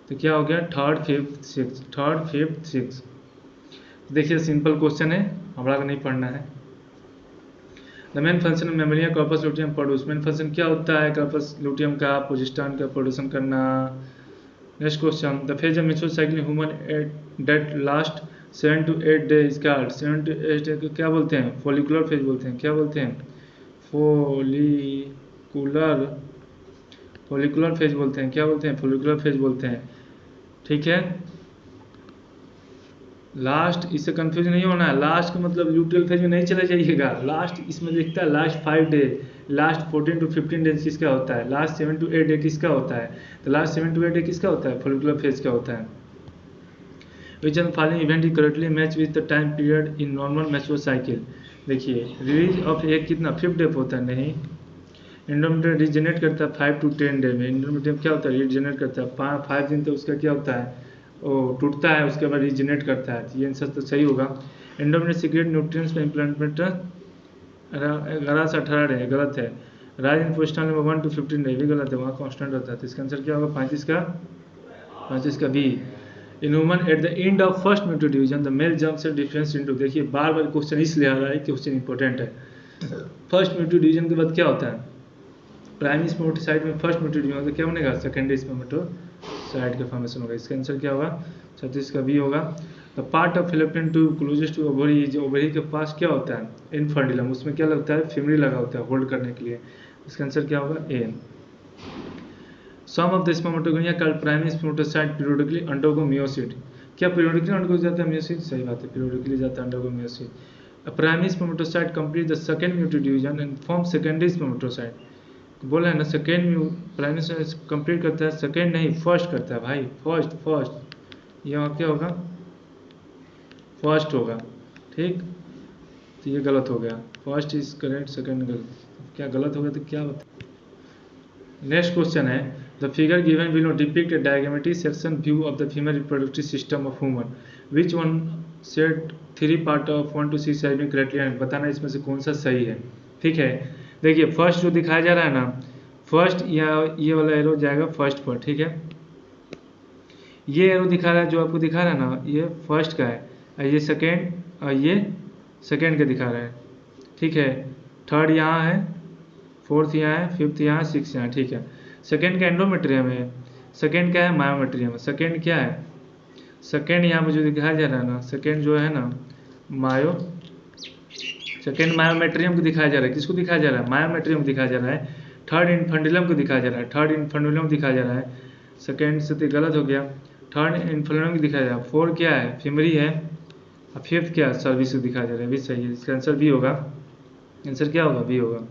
तो क्या हो गया, third fifth six, third fifth six. देखिए सिंपल क्वेश्चन है, हमारा नहीं पढ़ना है। The main function memorial corpus luteum produce, main function क्या होता है कॉर्पस लूटियम का, पोजिस्टान का प्रोड्यूसन करना। Next question, the phase of menstrual cycle human that last 7 to 8 day is called, 7 to 8 day को क्या बोलते हैं, फोलिकुलर फेज बोलते हैं, क्या बोलते हैं, फोलिकुलर, फोलिकुलर फेज बोलते हैं, क्या बोलते हैं, फोलिकुलर फेज बोलते हैं, ठीक है। लास्ट, इससे कंफ्यूज नहीं होना है, लास्ट का मतलब ल्यूटियल फेज में नहीं चले जाइएगा, लास्ट इसमें लिखता है last 5 day, last 14 to 15 days किसका होता है, लास्ट 7 to 8 डे किसका होता है, तो लास्ट 7 to 8 डे किसका होता है, फोलिकुलर फेज का होता है। Which of following event is correctly match with the time period in normal mature cycle. देखिए रिलीज ऑफ एक कितना 5 डे होता है, नहीं, एंडोमीटर रीजनरेट करता है 5 to 10 डे में, एंडोमीटर क्या होता है, रीजनरेट करता है 5 दिन, तो उसका क्या होता है, वो टूटता है, उसके बाद रीजनरेट करता है, तो ये आंसर तो सही होगा। एंडोमीटर सीक्रेट न्यूट्रिएंट्स का इम्प्लांटमेंट 11 से 18 डे, गलत है। Rise in postal number 1 to 15 day भी गलत है, वहाँ कॉन्स्टेंट होता है, तो इसका आंसर क्या होगा, 35 का B. In human at the end of first meiotic division the male jumps से डिफरेंस इनटू, देखिए बार बार क्वेश्चन इसलिए आ रहा है, क्वेश्चन इंपॉर्टेंट है। फर्स्ट म्यूटेड डिवीजन के बाद क्या होता है, प्राइमरी स्पर्मेटोसाइट में फर्स्ट म्यूटेड डिवीजन होता है, क्या बनेगा, सेकेंडरी स्पर्मेटोसाइट का फॉर्मेशन होगा, इसका आंसर क्या होगा, 36 का बी होगा। The part of Fallopian tube closest to ovary, जो ओवरी के पास क्या होता है, इनफर्टिलम, उसमें क्या लगता है, फिमरी लगा होता है होल्ड करने के लिए, इसका आंसर क्या होगा, A. Some of the spermatogonia called primary spermatocyte periodically undergo meiosis, क्या पीरियोडिकली अंडरगो जाता है मियोसिस, सही बात है, पीरियोडिकली जाता है undergo meiosis. A primary spermatocyte complete the second muted division and form secondary spermatocyte, बोला है ना, सेकेंड प्राइमरी से कंप्लीट करता है, सेकेंड नहीं फर्स्ट करता है भाई, फर्स्ट यहाँ क्या होगा, फर्स्ट होगा, ठीक, तो ये गलत हो गया, फर्स्ट इज करेक्ट, सेकेंड गलत, क्या गलत हो गया तो क्या बता। नेक्स्ट क्वेश्चन है, the figure given below depict a diagrammatic section view of the female reproductive system of human, which one set 3 part of 1 to 6 has been correctly, बताना इसमें से कौन सा सही है, ठीक है। देखिए फर्स्ट जो दिखाया जा रहा है ना, फर्स्ट या ये वाला एरो जाएगा फर्स्ट पर, ठीक है, ये एरो दिखा रहा है जो आपको दिखा रहा है ना, ये फर्स्ट का है, ये सेकेंड, और ये सेकेंड का दिखा रहा है, ठीक है, थर्ड यहाँ है, फोर्थ यहाँ है, फिफ्थ यहाँ, सिक्स यहाँ, ठीक है। सेकेंड का एंडोमेट्रियम है, सेकेंड क्या है, मायोमेट्रियम है, सेकेंड क्या है, सेकेंड यहाँ पर जो दिखाया जा रहा है ना, सेकेंड जो है ना सेकेंड मायोमेट्रियम को दिखाया जा रहा है, किसको दिखाया जा रहा है, मायोमेट्रियम को दिखाया जा रहा है, थर्ड इन्फेंडुलम को दिखाया जा रहा है, थर्ड इन्फेंडुलम दिखाया जा रहा है, सेकेंड से तो गलत हो गया, थर्ड इन्फेंडुलम को दिखाया जा रहा है, फोर क्या है, फिमरी है, और फिफ्थ क्या है, सर्विस को दिखाया जा रहा है, भी सही है, इसका आंसर भी होगा, आंसर क्या होगा, भी होगा।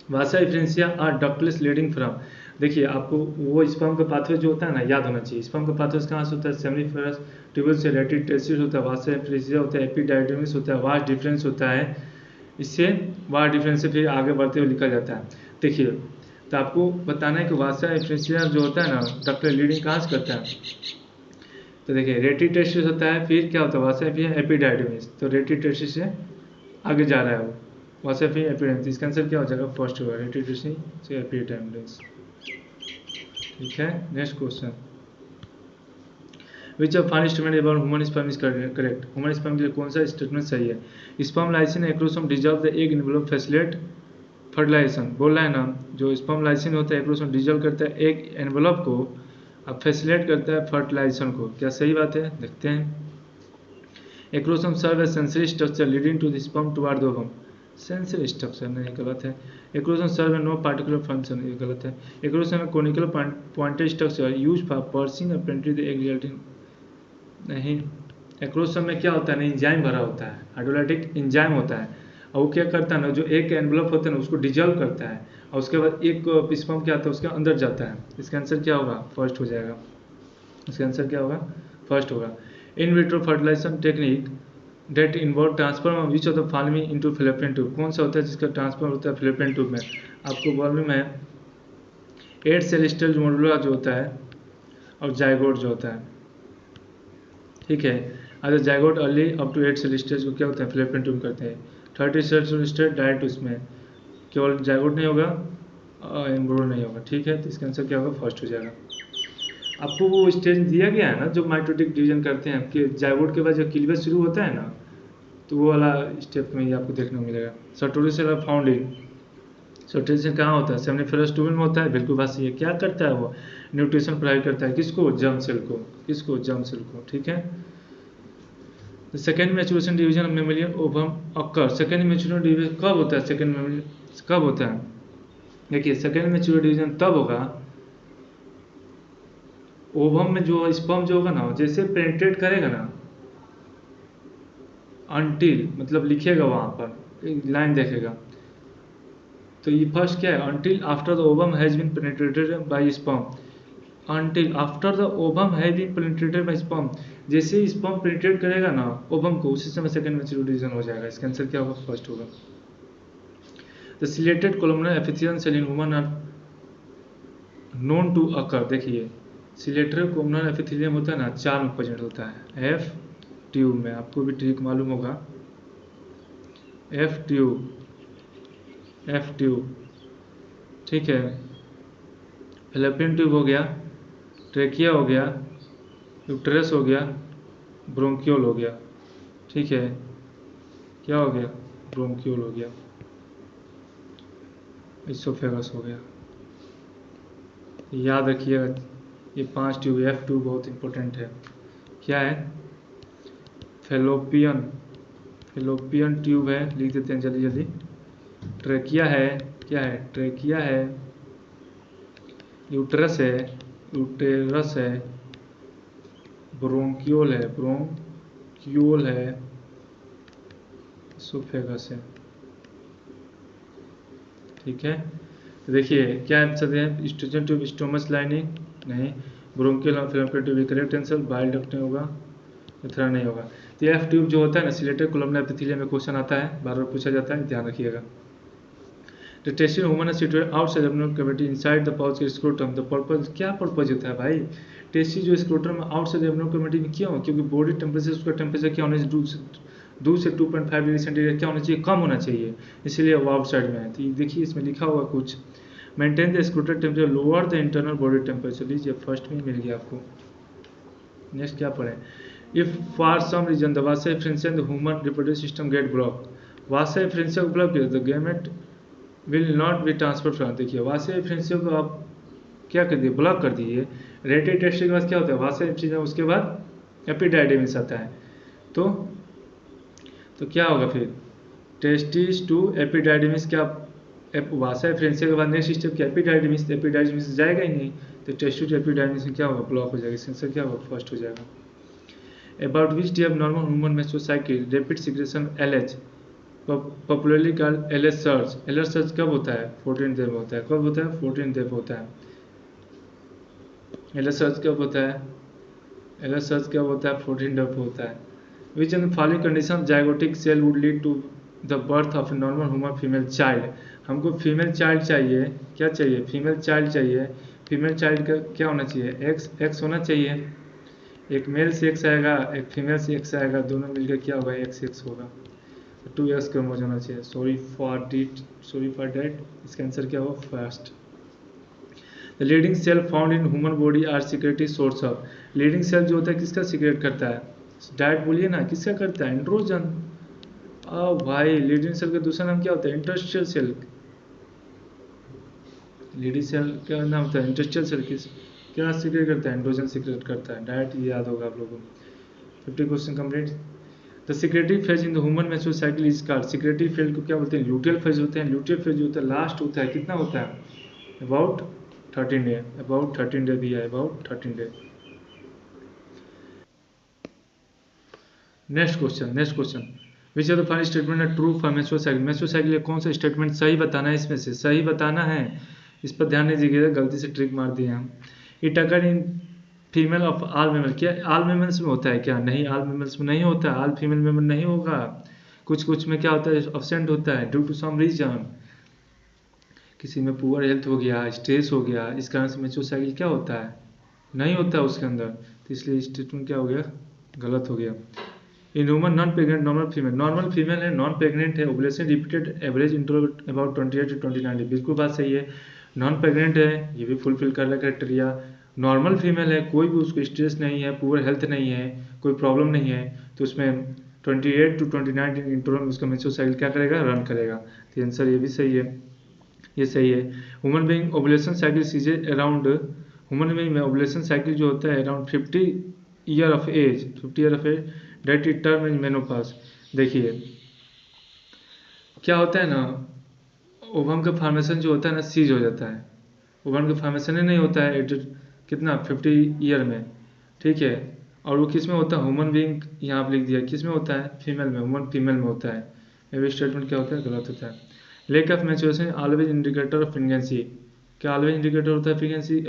Vasa deferentia are ductless leading from, देखिए आपको वो स्पर्म का पाथवे जो होता है ना, याद होना चाहिए, स्पर्म का पाथवे कहाँ से होता है, सेमिनिफरस ट्यूबल से रेटिटेसिस होता है, वासा डिफरेंशिया होता है, एपिडाइडमिस होता है, वास्ट डिफरेंस होता है, इससे वास्ट डिफरेंस से फिर आगे बढ़ते हुए लिखा जाता है। देखिए तो आपको बताना है कि वासा डिफरेंशिया जो होता है ना, डक्टल लीडिंग कहाँ से करता है, तो देखिए रेटिटेसिस होता है, फिर क्या होता है, वासा फिर एपिडाइडमिस, तो रेटिटेसिस से आगे जा रहा है वो, वासा फिर एपिडाइडमिस, इसका आंसर क्या हो जाएगा, फर्स्ट होगा, रेटिटेसिस से एपिडाइडमिस, ठीक है। Next question, which of fine statement about human sperm is correct, human sperm के लिए कौन सा स्टेटमेंट सही है, sperm lysin acrosome dissolve the egg envelope facilitate fertilisation, बोल रहा है ना, जो स्पर्म लाइसिन होता है एक्रोसोम डिजॉल्व करता है एग एनवेलप को, अब फैसिलिटेट करता है फर्टिलाइजेशन को, क्या सही बात है, देखते हैं। Acrosome serve as sensory structure leading to the sperm toward the ovum, sensory structure नहीं, गलत है। Acrosome serve no particular function, ये गलत है। Acrosome conical pointed structure use for piercing और पेनिट्रेट द एग रिजल्टिंग, नहीं। एक्रोसोम में क्या होता है ना, इंजाइम भरा होता है, हाइड्रोलाइटिक इंजाइम होता है, और वो क्या करता है ना, जो एक एनवेलप होता है ना उसको डिजॉल्व करता है, और उसके बाद एक स्पर्म क्या होता है उसके अंदर जाता है, इसका आंसर क्या होगा, फर्स्ट हो जाएगा, इसका आंसर क्या होगा, फर्स्ट होगा। In vitro fertilisation technique that involve transfer which of the following into Fallopian tube, कौन सा होता है जिसका ट्रांसफर होता है फिलिपिन ट्यूब में, आपको मालूम है 8 सेल स्टेज मोडुला जो होता है और जाइगोट जो होता है, ठीक है। अगर zygote early up to 8 cell stage को क्या होता है, फैलोपियन ट्यूब करते हैं। 30 सेल स्टेज डायरेक्ट उसमें केवल जाइगोट नहीं होगा, एम्ब्रियो नहीं होगा, ठीक है। तो इसका आंसर क्या होगा, फर्स्ट हो जाएगा। आपको वो स्टेज दिया गया है ना जो माइटोटिक डिवीजन करते हैं, कि जाइगोट के बाद जब क्लीवेज शुरू होता है ना, तो वो वाला स्टेप में ही आपको देखने को मिलेगा। सर्टोरी सेल फाउंड इन, सर्टोरी सेल कहाँ होता है, सेमिनिफेरस ट्यूबल में होता है, बिल्कुल बात सही है। क्या करता है वो, न्यूट्रिशन प्रोवाइड करता है, किसको, जर्म सेल को, किसको, जर्म सेल को, ठीक है। The second maturation division of mammalian ovum occur, second maturation division कब होता है, सेकेंड मेमेलियन कब होता है, देखिए सेकेंड मैच्योरेशन डिवीजन तब होगा, ओवम में जो स्पर्म जो होगा ना, जैसे पेनिट्रेट करेगा ना, अनटिल मतलब लिखेगा वहाँ पर एक लाइन देखेगा, तो ये फर्स्ट क्या है, until after the ovum has been penetrated by sperm, until after the ovum has been penetrated by sperm, जैसे स्पर्म पेनिट्रेट करेगा ना ओवम को, उसी समय सेकंड मैच्योरेशन डिवीजन हो जाएगा। इसका आंसर क्या होगा, फर्स्ट होगा। The ciliated columnar epithelium cell in human are known to occur, देखिए सिलेटेड कोलुमनर एपिथेलियम होता है ना, 4 में प्रेजेंट होता है, एफ ट्यूब में, आपको भी ट्रिक मालूम होगा, एफ ट्यूब, एफ ट्यूब, ठीक है। फैलोपियन ट्यूब हो गया, ट्रेकिया हो गया, यूट्रस हो गया, ब्रोंकियोल हो गया, ठीक है। क्या हो गया, ब्रोंकियोल हो गया, इसोफेगस हो गया। याद रखिएगा ये 5 ट्यूब, एफ ट्यूब बहुत इंपॉर्टेंट है। क्या है, फैलोपियन, फैलोपियन ट्यूब है, लिख देते हैं जल्दी जल्दी। ट्रेकिया है, क्या है, ट्रेकिया है, यूट्रस है, यूटेरस है, ब्रोंकियोल है, ब्रोंकियोल है, इसोफेगस है, ठीक है। तो देखिए क्या आंसर है, स्टोजन ट्यूब, स्टोमस लाइनिंग नहीं, ब्रोंकियल और fallopian tube correct answer, bile duct नहीं होगा, इतना नहीं होगा। तो एफ ट्यूब जो होता है ना, सिलेटेड कोलुमनर एपिथेलियम में क्वेश्चन आता है, बार बार पूछा जाता है, ध्यान रखिएगा। The testing human is situated outside abdominal cavity inside the pouch scrotum, the purpose, क्या पर्पज होता है भाई, टेस्टी जो स्क्रोटम में आउटसाइड एब्डोमिनल कैविटी में क्यों, क्योंकि बॉडी टेम्परेचर, उसका टेम्परेचर क्या होना चाहिए, 2 से 2.5 डिग्री सेंटीग्रेड क्या होना चाहिए, कम होना चाहिए, इसलिए वो आउटसाइड में है। तो देखिए इसमें लिखा हुआ कुछ, maintain the scrotal temperature lower the internal body temperature, लीजिए फर्स्ट में मिल गया आपको। नेक्स्ट क्या पढ़ें, if for some reason the vasa efferentia in the human reproductive system get block, vasa efferentia को ब्लॉक किया the gamete will not be transfer from, देखिए वासा एफरेंशिया को आप क्या कर दिए, ब्लॉक कर दिए। रेटेड टेस्टिंग के बाद क्या होता है, वासा एफरेंशिया, उसके बाद एपिडाइडिमिस आता है, तो क्या होगा फिर, टेस्टिस टू एपिडाइडिमिस, क्या वासा एफरेंशिया के बाद नेक्स्ट स्टेप क्या, एपिडाइडिमिस, एपिडाइडिमिस जाएगा ही नहीं, तो टेस्टिस टू एपिडाइडिमिस में क्या होगा, ब्लॉक हो जाएगा। इसका आंसर क्या होगा, फर्स्ट हो जाएगा। About which day of normal human menstrual cycle rapid secretion LH, popularly called LH search, LH search कब होता है, 14 डे में होता है, कब होता है, 14 डे में होता है। एलएच सर्च कब होता है, एलएच सर्च कब होता है, 14 डे पे होता है। Which in following condition zygotic cell would lead to the birth of a normal human female child, हमको फीमेल चाइल्ड चाहिए, क्या चाहिए, फीमेल चाइल्ड चाहिए। फीमेल चाइल्ड का क्या होना चाहिए, एक्स होना चाहिए, एक मेल से एक्स आएगा, एक फीमेल से एक्स आएगा, दोनों मिलकर क्या होगा, एक्स होगा, 2x कम हो जाना चाहिए। सॉरी फॉर डैट, इसका आंसर क्या होगा, first. The Leydig cell found in human body are secretory source of, Leydig cell जो होता है किसका सीक्रेट करता है, डाइट बोलिए ना, किसका करता है, एंड्रोजन। भाई लीडिंग सेल का दूसरा नाम क्या होता है, इंटरस्टिशियल सेल, लीडिंग सेल का नाम होता है इंटरस्टिशियल सेल, किस क्या सीक्रेट करता है, एंड्रोजन सीक्रेट करता है, डाइट याद होगा आप लोगों को। 50 question complete. The secretary phase in the human menstrual cycle is called, secretary phase को क्या बोलते हैं, ल्यूटियल फेज होते हैं। ल्यूटियल फेज जो होता है लास्ट होता है, कितना होता है, अबाउट 13 डे, अबाउट 13 डे दिया है, about 13 day. Next question, which are the following statement are true for menstrual cycle, menstrual cycle कौन सा स्टेटमेंट सही बताना है, इसमें से सही बताना है, इस पर ध्यान नहीं दीजिएगा, गलती से ट्रिक मार दिए हम। It occur in female of all mammal, क्या आल मेमल्स में होता है क्या, नहीं आल मेमल्स में नहीं होता, आल फीमेल मेमल नहीं होगा, कुछ में क्या होता है, अब्सेंट होता है ड्यू टू सम रीजन, किसी में पुअर हेल्थ हो गया, स्ट्रेस हो गया, इस कारण से मेंस्ट्रुअल साइकिल क्या होता है, नहीं होता है उसके अंदर, तो इसलिए स्टेटमेंट क्या हो गया, गलत हो गया। In human non pregnant normal female है, नॉन प्रेग्नेंट है, ovulation repeated average interval about 28 to 29 day, बिल्कुल बात सही है। नॉन प्रेग्नेंट है, ये भी फुलफिल कर रहा है क्राइटेरिया। नॉर्मल फीमेल है, कोई भी उसको स्ट्रेस नहीं है, पुअर हेल्थ नहीं है, कोई प्रॉब्लम नहीं है, तो उसमें 28 to 29 दिन इंटरवल में उसका मेंस्ट्रुअल साइकिल क्या करेगा, रन करेगा। तो आंसर ये भी सही है, ये सही है। Human being ovulation cycle ceases around, human being में ओवुलेशन साइकिल जो होता है around 50 year of age, 50 year of age that it term is menopause. देखिए क्या होता है ना, ओवम का फॉर्मेशन जो होता है ना सीज हो जाता है, ओवम का फॉर्मेशन ही नहीं होता है कितना 50 ईयर में, ठीक है। और वो किस में होता है, ह्यूमन बीइंग यहाँ आप लिख दिया, किस में होता है, फीमेल में, ह्यूमन फीमेल में होता है। ये स्टेटमेंट क्या होता है, गलत होता है। Lake of maturation always indicator of pregnancy, क्या ऑलवेज इंडिकेटर होता है pregnancy,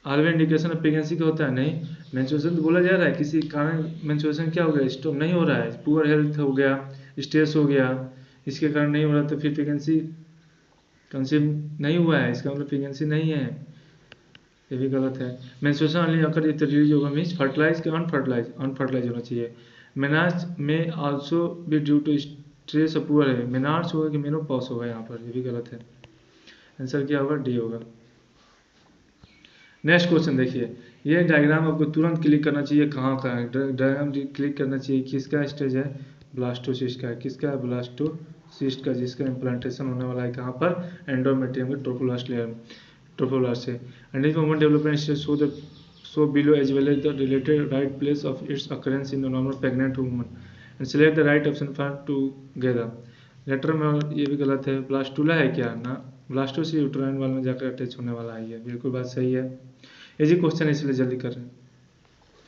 always indication of pregnancy का होता है, नहीं। मेंस्ट्रुएशन तो बोला जा रहा है, किसी कारण मेंस्ट्रुएशन क्या हो गया, स्टॉप नहीं हो रहा है, पुअर हेल्थ हो गया, स्ट्रेस हो गया, इसके कारण नहीं हो रहा, तो फिर प्रेगनेंसी कंसीव नहीं हुआ है, इसका मतलब प्रेगनेंसी नहीं है, ये भी गलत है। Menstruation only occur if the release होगा मीन्स फर्टिलाइज के अनफर्टिलाइज होना चाहिए। Menarche may also be due to stress of poor है, मेनार्स होगा कि मेनोपॉज होगा यहाँ पर, ये भी गलत है। आंसर क्या होगा, डी होगा। नेक्स्ट क्वेश्चन देखिए, ये डायग्राम आपको तुरंत क्लिक करना चाहिए, कहाँ का है डायग्राम, क्लिक करना चाहिए, किसका स्टेज है, ब्लास्टोसिस्ट का है, किसका है, ब्लास्टोसिस्ट का, जिसका इम्प्लांटेशन होने वाला है कहाँ पर, एंडोमेट्रियम के ट्रोफोब्लास्ट लेयर में, ट्रोफोब्लास्ट से। And is moment development stage show below as well as the related right place of its occurrence in the normal pregnant woman and select the right option for together. Letter में ये भी गलत है, ब्लास्टूला है क्या ना, ब्लास्टोसिस्ट यूट्राइन वाल में जाकर अटैच होने वाला है, ये बिल्कुल बात सही है। इजी क्वेश्चन इसलिए जल्दी कर रहे हैं।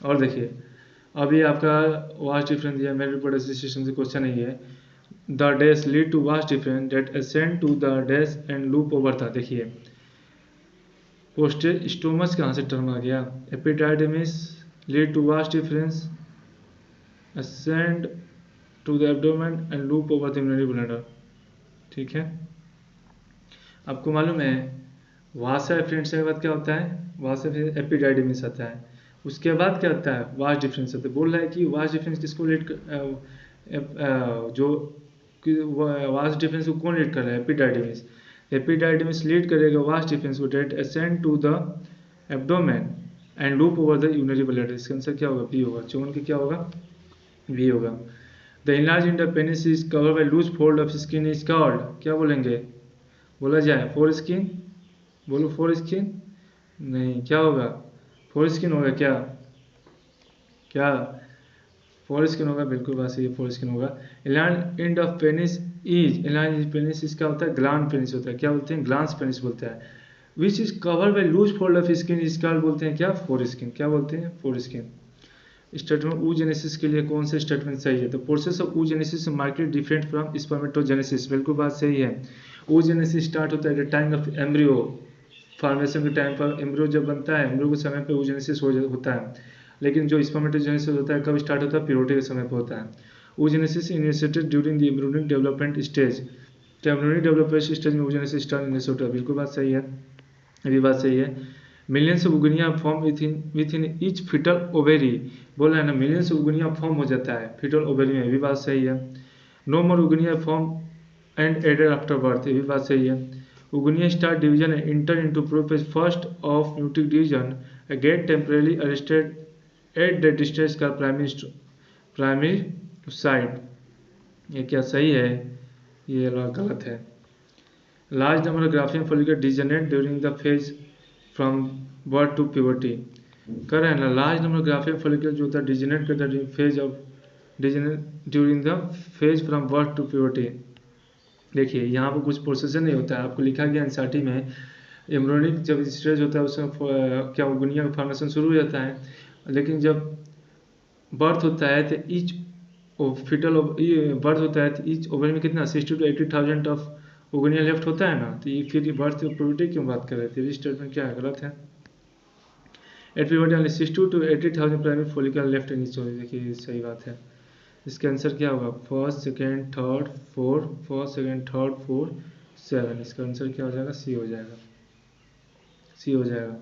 और देखिए अभी आपका वास्ट डिफरेंस दिया, मेरे रिपोर्ट एसोसिएशन से क्वेश्चन नहीं है, the dash lead to vas deferens that ascend to the dash and loop over था। देखिए पोस्टेज स्टोमस कहाँ से टर्म आ गया, epididymis lead to vas deferens ascend to the abdomen and loop over the urinary bladder, ठीक है। आपको मालूम है वासा एफरेंट्स के बाद क्या होता है, वासा एपिडाइडमिस आता है, उसके बाद क्या होता है, वास्ट डिफरेंस होता है। बोल रहा है कि वास्ट डिफरेंस किसको लीड जो वास्ट डिफरेंस को कौन लीड कर रहा है, एपिडाइडमिस। एपिडाइडमिस लीड करेगा वास्ट डिफरेंस को that ascend to the abdomen and loop over the urinary bladder. इसका आंसर क्या होगा, बी होगा, चौन के क्या होगा, बी होगा। The enlarge in the penis is covered by loose fold of skin is called, क्या बोलेंगे, बोला जाए फोर स्किन, बोलो फोर स्किन, नहीं क्या होगा, फोर स्किन होगा क्या, क्या फोर स्किन होगा, बिल्कुल बात सही है, फोर स्किन होगा। Enlarged end of penis is, enlarged penis इसका होता है ग्लांड पेनिस होता है, क्या बोलते हैं, ग्लांस पेनिस बोलते हैं। Which is cover by loose fold of skin is called, बोलते हैं क्या, फोर स्किन, क्या बोलते हैं, फोर स्किन। स्टेटमेंट oogenesis के लिए कौन सा स्टेटमेंट सही है, तो process of oogenesis market different from spermatogenesis, बिल्कुल बात सही है। oogenesis स्टार्ट होता है टाइम ऑफ एम्ब्रियो फॉर्मेशन के टाइम पर, एम्ब्रियो जब बनता है, एम्ब्रियो के समय पे oogenesis होता है। लेकिन जो स्पर्मेटोजेनेसिस होता है कब स्टार्ट होता है, प्यूबर्टी के समय पर होता है। oogenesis initiated during the embryonic development stage, तो एम्ब्रियोनिक डेवलपमेंट स्टेज में oogenesis स्टार्ट इनिशिएट होता है, बिल्कुल बात सही है, ये भी बात सही है। Millions of oogonia form within each foetal ovary, बोल रहे हैं ना, मिलियंस ऑफ उगनिया फॉर्म हो जाता है फिटल ओवेरी में, ये भी बात सही है। No more oogonia form and added after birth, ये भी बात सही है। Oogonia start division enter into prophase first of nucleic division get temporarily arrested at the distance का प्राइमरी साइट, ये क्या सही है, ये गलत है। Large number of Graafian follicle degenerate during the phase from birth to puberty, कर रहे हैं ना, लार्ज नंबर ग्राफियन फॉलिकल जो होता है डिजेनरेट करता है phase of degenerate during the phase from birth to puberty. देखिए यहाँ पर कुछ प्रोसेसर नहीं होता है, आपको लिखा गया एनसीईआरटी में, एम्ब्रियोनिक जब स्टेज होता है उसमें क्या उगनिया का फॉर्मेशन शुरू हो जाता है, लेकिन जब बर्थ होता है तो ईच फिटल बर्थ होता है तो ईच ओवर में कितना 60 to 80,000 ऑफ उगनिया लेफ्ट होता है ना, तो ये फिर बर्थ प्यूबर्टी क्यों बात कर रहे थे, ये स्टेटमेंट क्या है, गलत है। At puberty only 60 to 80,000 primary follicle left in each over, देखिए सही बात है। इसका आंसर क्या होगा, first second third four, first second third four 7, इसका आंसर क्या हो जाएगा, सी हो जाएगा, सी हो जाएगा।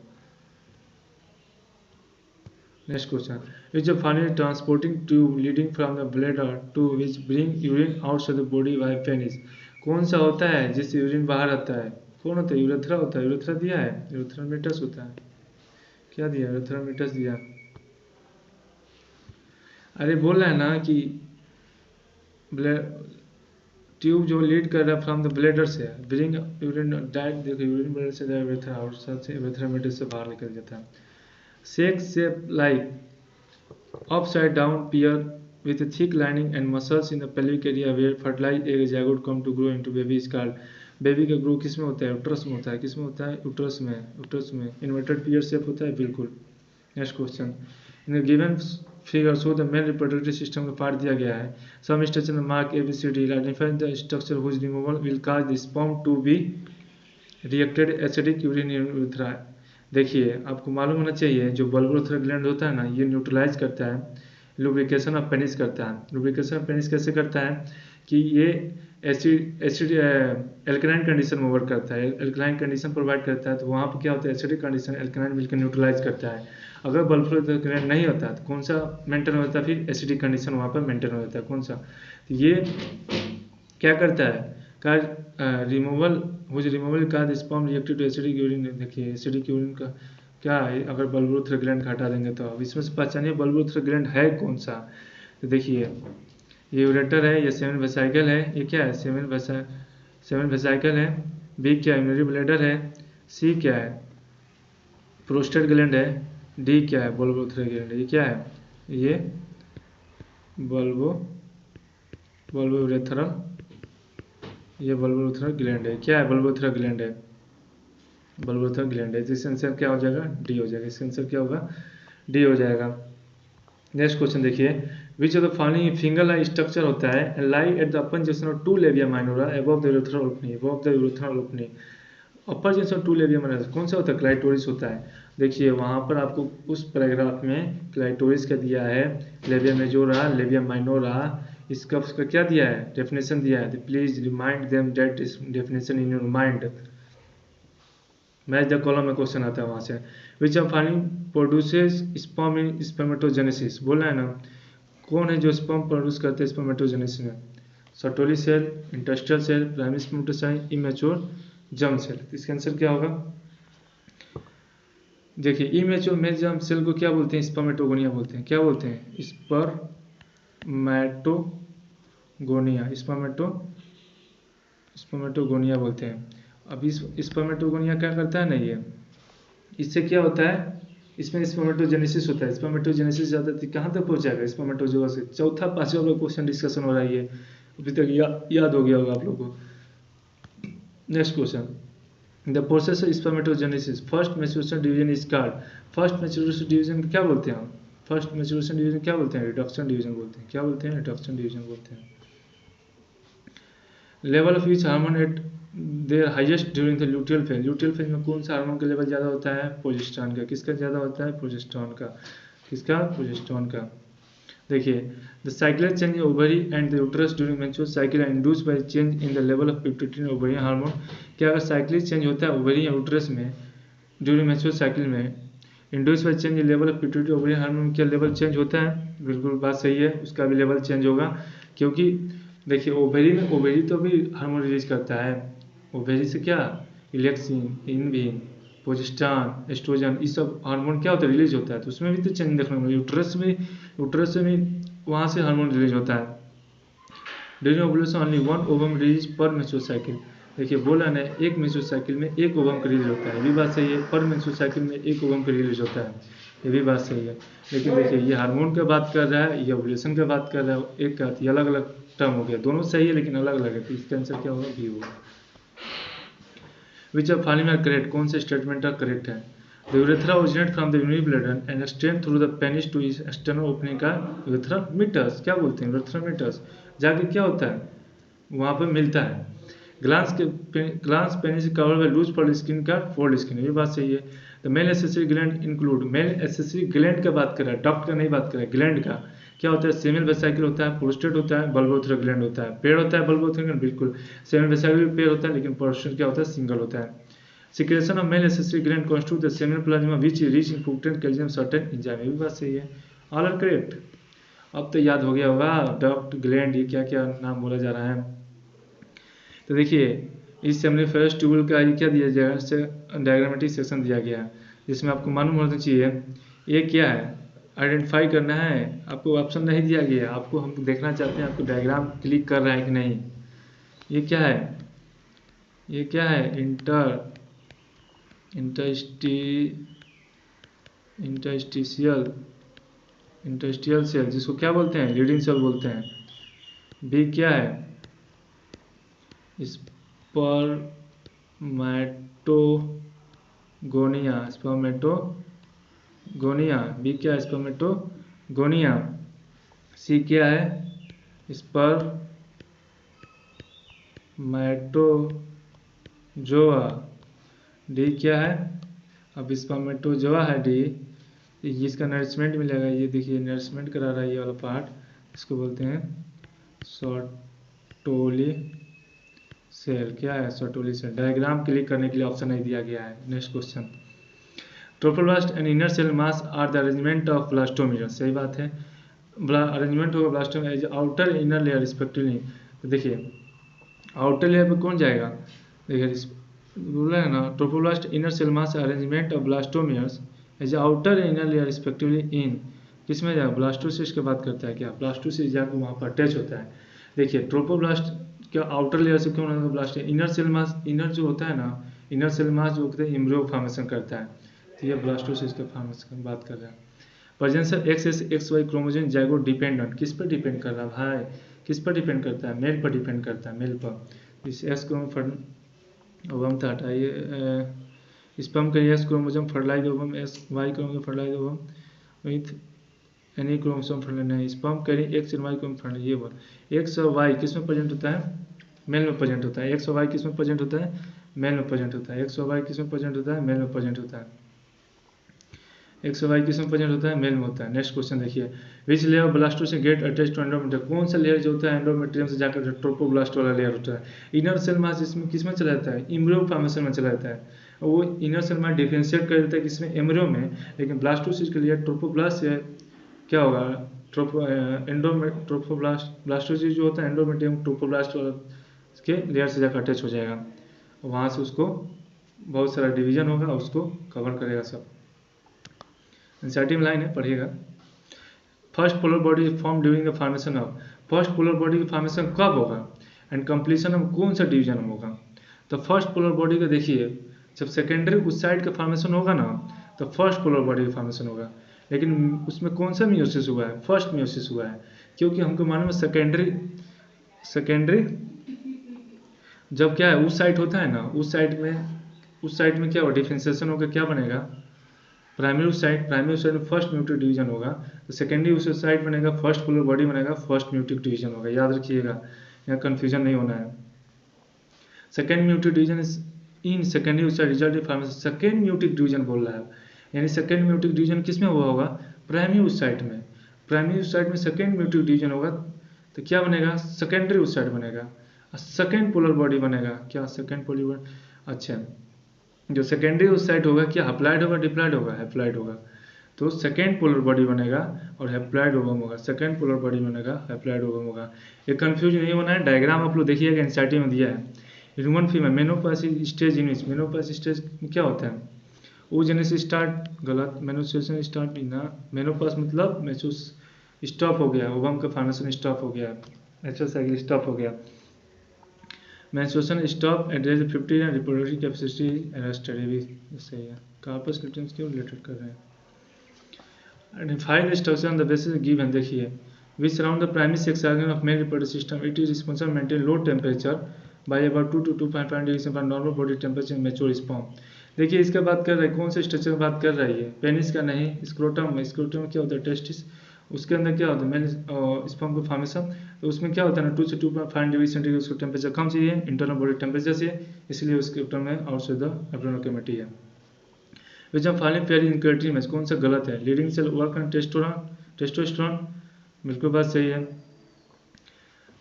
Next question, is the final transporting tube leading from the bladder to which bring urine outside the body by penis. कौन सा होता है जिससे यूरिन बाहर आता है? कौन होता है? यूरेथ्रा होता है। यूरेथ्रा दिया है, यूरेथ्रोमीटर्स होता है। क्या दिया? यूरेथ्रोमीटर्स दिया। अरे बोल रहा है ना कि ट्यूब जो लीड कर रहा है फ्रॉम द ब्लैडर से, ब्रिंग यूरिन डायरेक्ट, देखो यूरिन ब्लैडर से यूरेथ्रा आउटसाइड से यूरेथ्रोमीटर से बाहर निकल जाता है। Sac shape like upside down pear with a thick lining and muscles in the pelvic area where fertilized egg zygote come to grow into baby is called। Baby का ग्रो किस में होता है? यूट्रस में होता है। किस में होता है? यूट्रस में। यूट्रस में इन्वर्टेड पियर शेप होता है, बिल्कुल। Next question, in the given figure show the male reproductive system का पार्ट दिया गया है। Some structure mark ABCD identify the structure whose removal will cause the sperm to be reacted acidic urine in urethra. देखिए आपको मालूम होना चाहिए जो बल्बोथेरल ग्लैंड होता है ना, ये न्यूट्रलाइज करता है, लुब्रिकेशन ऑफ पेनिस करता है। लुब्रिकेशन ऑफ पेनिस कैसे करता है कि ये एसिड एल्कलाइन कंडीशन में वर्क करता है, एल्कलाइन कंडीशन प्रोवाइड करता है। तो वहाँ पर क्या होता है? एसिडिक कंडीशन एल्कलाइन मिलकर न्यूट्रलाइज करता है। अगर बल्बोथेरल ग्लैंड नहीं होता तो कौन सा मेंटेन होता है? फिर एसिडिक कंडीशन वहाँ पर मेंटेन हो जाता है। कौन सा? तो ये क्या करता है? का रिमूवल हुज रिमूवल का sperm reacted to acidic urine. देखिए एसिडिक यूरिन का क्या है, अगर बल्बोथेरल ग्लैंड का हटा देंगे तो। अब इसमें से पहचानिए बल्बोथेरल ग्लैंड है कौन सा। तो देखिए ये यूरेटर है, ये सेवन वेसाइकल है, ये क्या है? सेवन वेसाइकल है। बी क्या है? यूरिनरी ब्लैडर है। सी क्या है? प्रोस्टेट ग्लैंड है। डी क्या है? बल्बोथेरल ग्लैंड। ये क्या है? ये बल्बोथेरल, ये बल्बोथेरल ग्लैंड है। क्या है? बल्बोथेरल ग्लैंड है, बल्बोथेरल ग्लैंड है। तो इसका आंसर क्या हो जाएगा? डी हो जाएगा। इसका आंसर क्या होगा? डी हो जाएगा। नेक्स्ट क्वेश्चन देखिए, which of the following finger like structure होता है lie at the upper junction of two labia minora above the urethral opening, above the urethral opening. Upper junction of two labia minora कौन सा होता है? क्लाइटोरिस होता है। देखिए वहाँ पर आपको उस पैराग्राफ में क्लाइटोरिस का दिया है, लेबिया मेजोरा, लेबिया माइनोरा, इसका उसका क्या दिया है? डेफिनेशन दिया है। Please remind them that is definition in your mind. Match the column में क्वेश्चन आता है वहाँ से। विच of following produces sperm in spermatogenesis. बोल रहा है ना, कौन है जो स्पर्म प्रोड्यूस करते हैं स्पर्मेटोजेनेसिस में? Sertoli cell, interstitial cell, primary spermatocyte, immature germ cell. इसका आंसर क्या होगा? देखिए इमेच्योर मेल जर्म सेल को क्या बोलते हैं? स्पर्मेटोगोनिया बोलते हैं। क्या बोलते हैं? स्पर्मेटोगोनिया, स्पर्मेटोगोनिया बोलते हैं। अब इस स्पर्मेटोगोनिया क्या करता है ना, ये इससे क्या होता है? इसमें स्पर्मेटोजेनेसिस होता है। स्पर्मेटोजेनेसिस ज़्यादा कहाँ तक पहुँचाएगा? स्पर्मेटोजोआ से। चौथा पांचवा वाला क्वेश्चन डिस्कशन हो रहा है, ये अभी तक याद हो गया होगा आप लोगों को। Next question, the process of spermatogenesis first maturation division is called. First maturation division क्या बोलते हैं हम? फर्स्ट मैच्योरेशन डिवीजन क्या बोलते हैं? रिडक्शन डिवीजन बोलते हैं। क्या बोलते हैं? रिडक्शन डिवीजन बोलते हैं। Level of each hormone eight there highest during the luteal phase. Luteal phase में कौन सा हार्मोन का लेवल ज़्यादा होता है? प्रोजेस्टेरॉन का। किसका ज़्यादा होता है? प्रोजेस्टेरॉन का। किसका? प्रोजेस्टेरॉन का। देखिए the cyclic change in ovary and the uterus during menstrual cycle are induced by change in the level of pituitary ovarian hormone. क्या अगर साइक्लिक चेंज होता है ओवरी या यूट्रस में ड्यूरिंग मेंस्ट्रुअल साइकिल में, induced by change in level of pituitary ovarian hormone, क्या लेवल चेंज होता है? बिल्कुल बात सही है, उसका भी लेवल चेंज होगा। क्योंकि देखिए ओवेरी में, ओवेरी तो भी हार्मोन रिलीज करता है। ओवेरी से क्या? इलेक्सिन, इनविन, प्रोजेस्टेरॉन, एस्ट्रोजन, ये सब हार्मोन क्या होता है? रिलीज होता है। तो उसमें भी तो चेंज देखने को मिलेगा। यूट्रस से भी वहाँ से हार्मोन रिलीज होता है। During ovulation only one ovum release पर मेंस्ट्रुअल साइकिल। देखिए बोला ना, एक मेंस्ट्रुअल साइकिल में एक ओवम का रिलीज होता है, ये भी बात सही है। पर मेंस्ट्रुअल साइकिल में एक ओवम का रिलीज होता है, ये भी बात सही है। लेकिन देखिए ये हार्मोन का बात कर रहा है, ये ओवुलेशन का बात कर रहा है, एक का ये अलग अलग टर्म हो गया। दोनों सही है लेकिन अलग अलग है। तो इसका आंसर क्या होगा? बी होगा। Which of following are correct. कौन से स्टेटमेंट आर करेक्ट है? The urethra originate from the urinary bladder and extend through the penis to is external opening का यूरेथ्रोमीटर्स। क्या बोलते हैं? यूरेथ्रोमीटर्स जाके क्या होता है? वहाँ पर मिलता है। Glans penis cover by loose fold skin का फोल्ड स्किन, ये बात सही है। The male accessory gland include, male accessory gland का बात कर रहा है, डक्ट का नहीं बात कर रहा है, ग्लैंड का। क्या होता है? सेमिनल वेसिकल होता है, प्रोस्टेट होता है, बल्बोथेरल ग्लैंड होता है। पेड़ होता है बल्बोथेरल ग्लैंड, बिल्कुल। सेमिनल वेसिकल भी पेड़ होता है लेकिन प्रोस्टेट क्या होता है? सिंगल होता है। Secretion of male accessory gland constitute the seminal plasma which rich in fructose calcium certain enzyme, ये भी बात सही है, ऑल आर करेक्ट। अब तो याद हो गया होगा डक्ट ग्लैंड ये क्या क्या नाम बोला जा रहा है। तो देखिए इस सेमिनिफेरस ट्यूबुल का ये क्या दिया गया है, डायग्रामेटिक सेक्शन दिया गया है जिसमें आपको मालूम होना चाहिए ये क्या है, आइडेंटिफाई करना है। आपको ऑप्शन नहीं दिया गया, आपको हम देखना चाहते हैं आपको डायग्राम क्लिक कर रहा है कि नहीं। ये क्या है, ये क्या है, इंटरस्टिशियल सेल, जिसको क्या बोलते हैं, लीडिंग सेल बोलते हैं। बी क्या है, स्पर्मेटोगोनिया, बी क्या है, स्पर्मेटोगोनिया। सी क्या है, स्पर्मेटोजोआ। डी क्या है, अब स्पर्मेटोजोआ है डी, इसका नरिशमेंट मिलेगा, ये देखिए नरिशमेंट करा रहा है ये वाला पार्ट, इसको बोलते हैं सर्टोली सेल। क्या है सर्टोली सेल, डायग्राम क्लिक करने के लिए ऑप्शन नहीं दिया गया है। Next question, trophoblast and inner cell mass are the arrangement of blastomere, सही बात है, अरेंजमेंट होगा blastomere as outer inner layer respectively. तो देखिए आउटर लेयर पे कौन जाएगा, देखिए बोला है ना, trophoblast inner cell mass arrangement of blastomeres as outer inner layer respectively in, किसमें जाएगा, ब्लास्टोसिस्ट की बात करता है क्या, ब्लास्टोसिस्ट जाकर वहाँ पर अटैच होता है। देखिए ट्रोफोब्लास्ट क्या आउटर लेयर से क्यों होगा blast, inner cell mass, inner जो होता है ना, इनर सेल मास जो होता है एम्ब्रियो फॉर्मेशन करता है, तो ये ब्लास्टोसिस्ट के फॉर्मेशन की बात कर रहा है। Presence of XY chromosome zygote depend on, किस पर डिपेंड कर रहा है भाई, किस पर डिपेंड करता है, मेल पर डिपेंड करता है, मेल पर। इस एस क्रोमोसोम ओवम था हटाइए, स्पर्म का X chromosome fertilize ovum, XY chromosome fertilize ovum with any chromosome fertilize नहीं, स्पर्म कैरी X और Y क्रोमोसोम फर्टिलाइज, ये बोल X और Y किस में प्रेजेंट होता है, मेल में प्रेजेंट होता है। X और Y किस में प्रेजेंट होता है, मेल में प्रेजेंट होता है। X और Y किस में प्रेजेंट होता है, मेल में प्रेजेंट होता है। X और Y किस में प्रेजेंट होता है, मेल में होता है। नेक्स्ट क्वेश्चन देखिए, which layer of blastocyst get attach to endometrium, कौन सा लेयर जो होता है एंडोमेट्रियम से जाकर ट्रोपोब्लास्ट वाला लेयर होता है। इनर सेल मास इसमें किस में चला जाता है, एम्ब्रियो फॉर्मेशन में चला जाता है, वो इनर सेल मास डिफरेंशिएट कर देता है किसमें, एम्ब्रियो में, लेकिन ब्लास्टोसिस्ट के लिए ट्रोपोब्लास्ट से क्या होगा, ब्लास्टोसिस्ट जो होता है एंडोमेट्रियम ट्रोपोब्लास्ट के लेयर से जाकर अटैच हो जाएगा, वहाँ से उसको बहुत सारा डिवीजन होगा, उसको कवर करेगा सब। इंसर्टिव लाइन है, पढ़िएगा। First polar body form during the formation of, first polar body का फॉर्मेशन कब होगा एंड कंप्लीशन में कौन सा डिवीजन होगा। तो फर्स्ट पोलर बॉडी का देखिए, जब सेकेंडरी उस साइड का फॉर्मेशन होगा ना, तो फर्स्ट पोलर बॉडी का फॉर्मेशन होगा, लेकिन उसमें कौन सा मियोसिस हुआ है, फर्स्ट मियोसिस हुआ है, क्योंकि हमको मालूम है सेकेंडरी जब क्या है उस साइड होता है ना, उस साइड में क्या होगा, डिफरेंशिएशन होगा, क्या बनेगा, प्राइमरी साइड में फर्स्ट म्यूटिक डिवीजन होगा, तो सेकेंडरी उस साइड बनेगा, फर्स्ट पोलर बॉडी बनेगा, फर्स्ट म्यूटिक डिवीजन होगा, याद रखिएगा, यहाँ कंफ्यूजन नहीं होना है। Second meiotic division in secondary oocyte result formation, second meiotic division बोल रहा है, यानी सेकेंड म्यूटिक डिवीजन किस में हुआ होगा, प्राइमरी उस साइड में, प्राइमरी उस साइड में सेकेंड म्यूटिक डिवीजन होगा, तो क्या बनेगा, सेकेंडरी उस साइड बनेगा, सेकेंड पोलर बॉडी बनेगा, क्या सेकेंड पोलर बॉडी, अच्छा जो सेकेंडरी उस साइड होगा क्या हैप्लॉइड होगा, डिप्लॉइड होगा, हैप्लॉइड होगा, तो सेकेंड पोलर बॉडी बनेगा और हैप्लॉइड ओवम होगा, सेकेंड पोलर बॉडी बनेगा, हैप्लॉइड ओवम होगा। ये कंफ्यूज नहीं होना है, डायग्राम आप लोग देखिएगा, एनसीईआरटी में दिया है। ह्यूमन फीमेल मेनोपॉज स्टेज इन मेनोपॉज स्टेज क्या होता है, वो जेनेसिस स्टार्ट, गलत, मेनोसेशन स्टार्ट ना, मेनोपॉज मतलब महसूस स्टॉप हो गया, ओवम का फॉर्मेशन स्टॉप हो गया, नेचुरल साइकिल स्टॉप हो गया, menstruation stop at age 50 and reproductive capacity arrested, ये भी सही है। कार्पस ल्यूटेन्स क्यों रिलेटेड कर रहे हैं। Identify the structure on the basis given, देखिए which surround the primary sex organ of male reproductive system, it is responsible maintain low temperature by about 2 to 2.5 degree Celsius normal body temperature mature sperm. देखिए इसका बात कर रहा है, कौन से स्ट्रक्चर की बात कर रही है, पेनिस का नहीं, स्क्रोटम में, स्क्रोटम में क्या होता है, टेस्टिस, उसके अंदर क्या होता है मेल स्पर्म का फॉर्मेशन, तो उसमें क्या होता है ना 2 से 2.5 डिग्री सेंटीग्रेड उसको टेम्परेचर कम चाहिए इंटरनल बॉडी टेम्परेचर से, इसलिए उसके उत्तर में आउटसाइड द एब्डोमिनल कैविटी है। Which of following fair in criteria में कौन सा गलत है, leading cell work on testosterone, बिल्कुल बात सही है,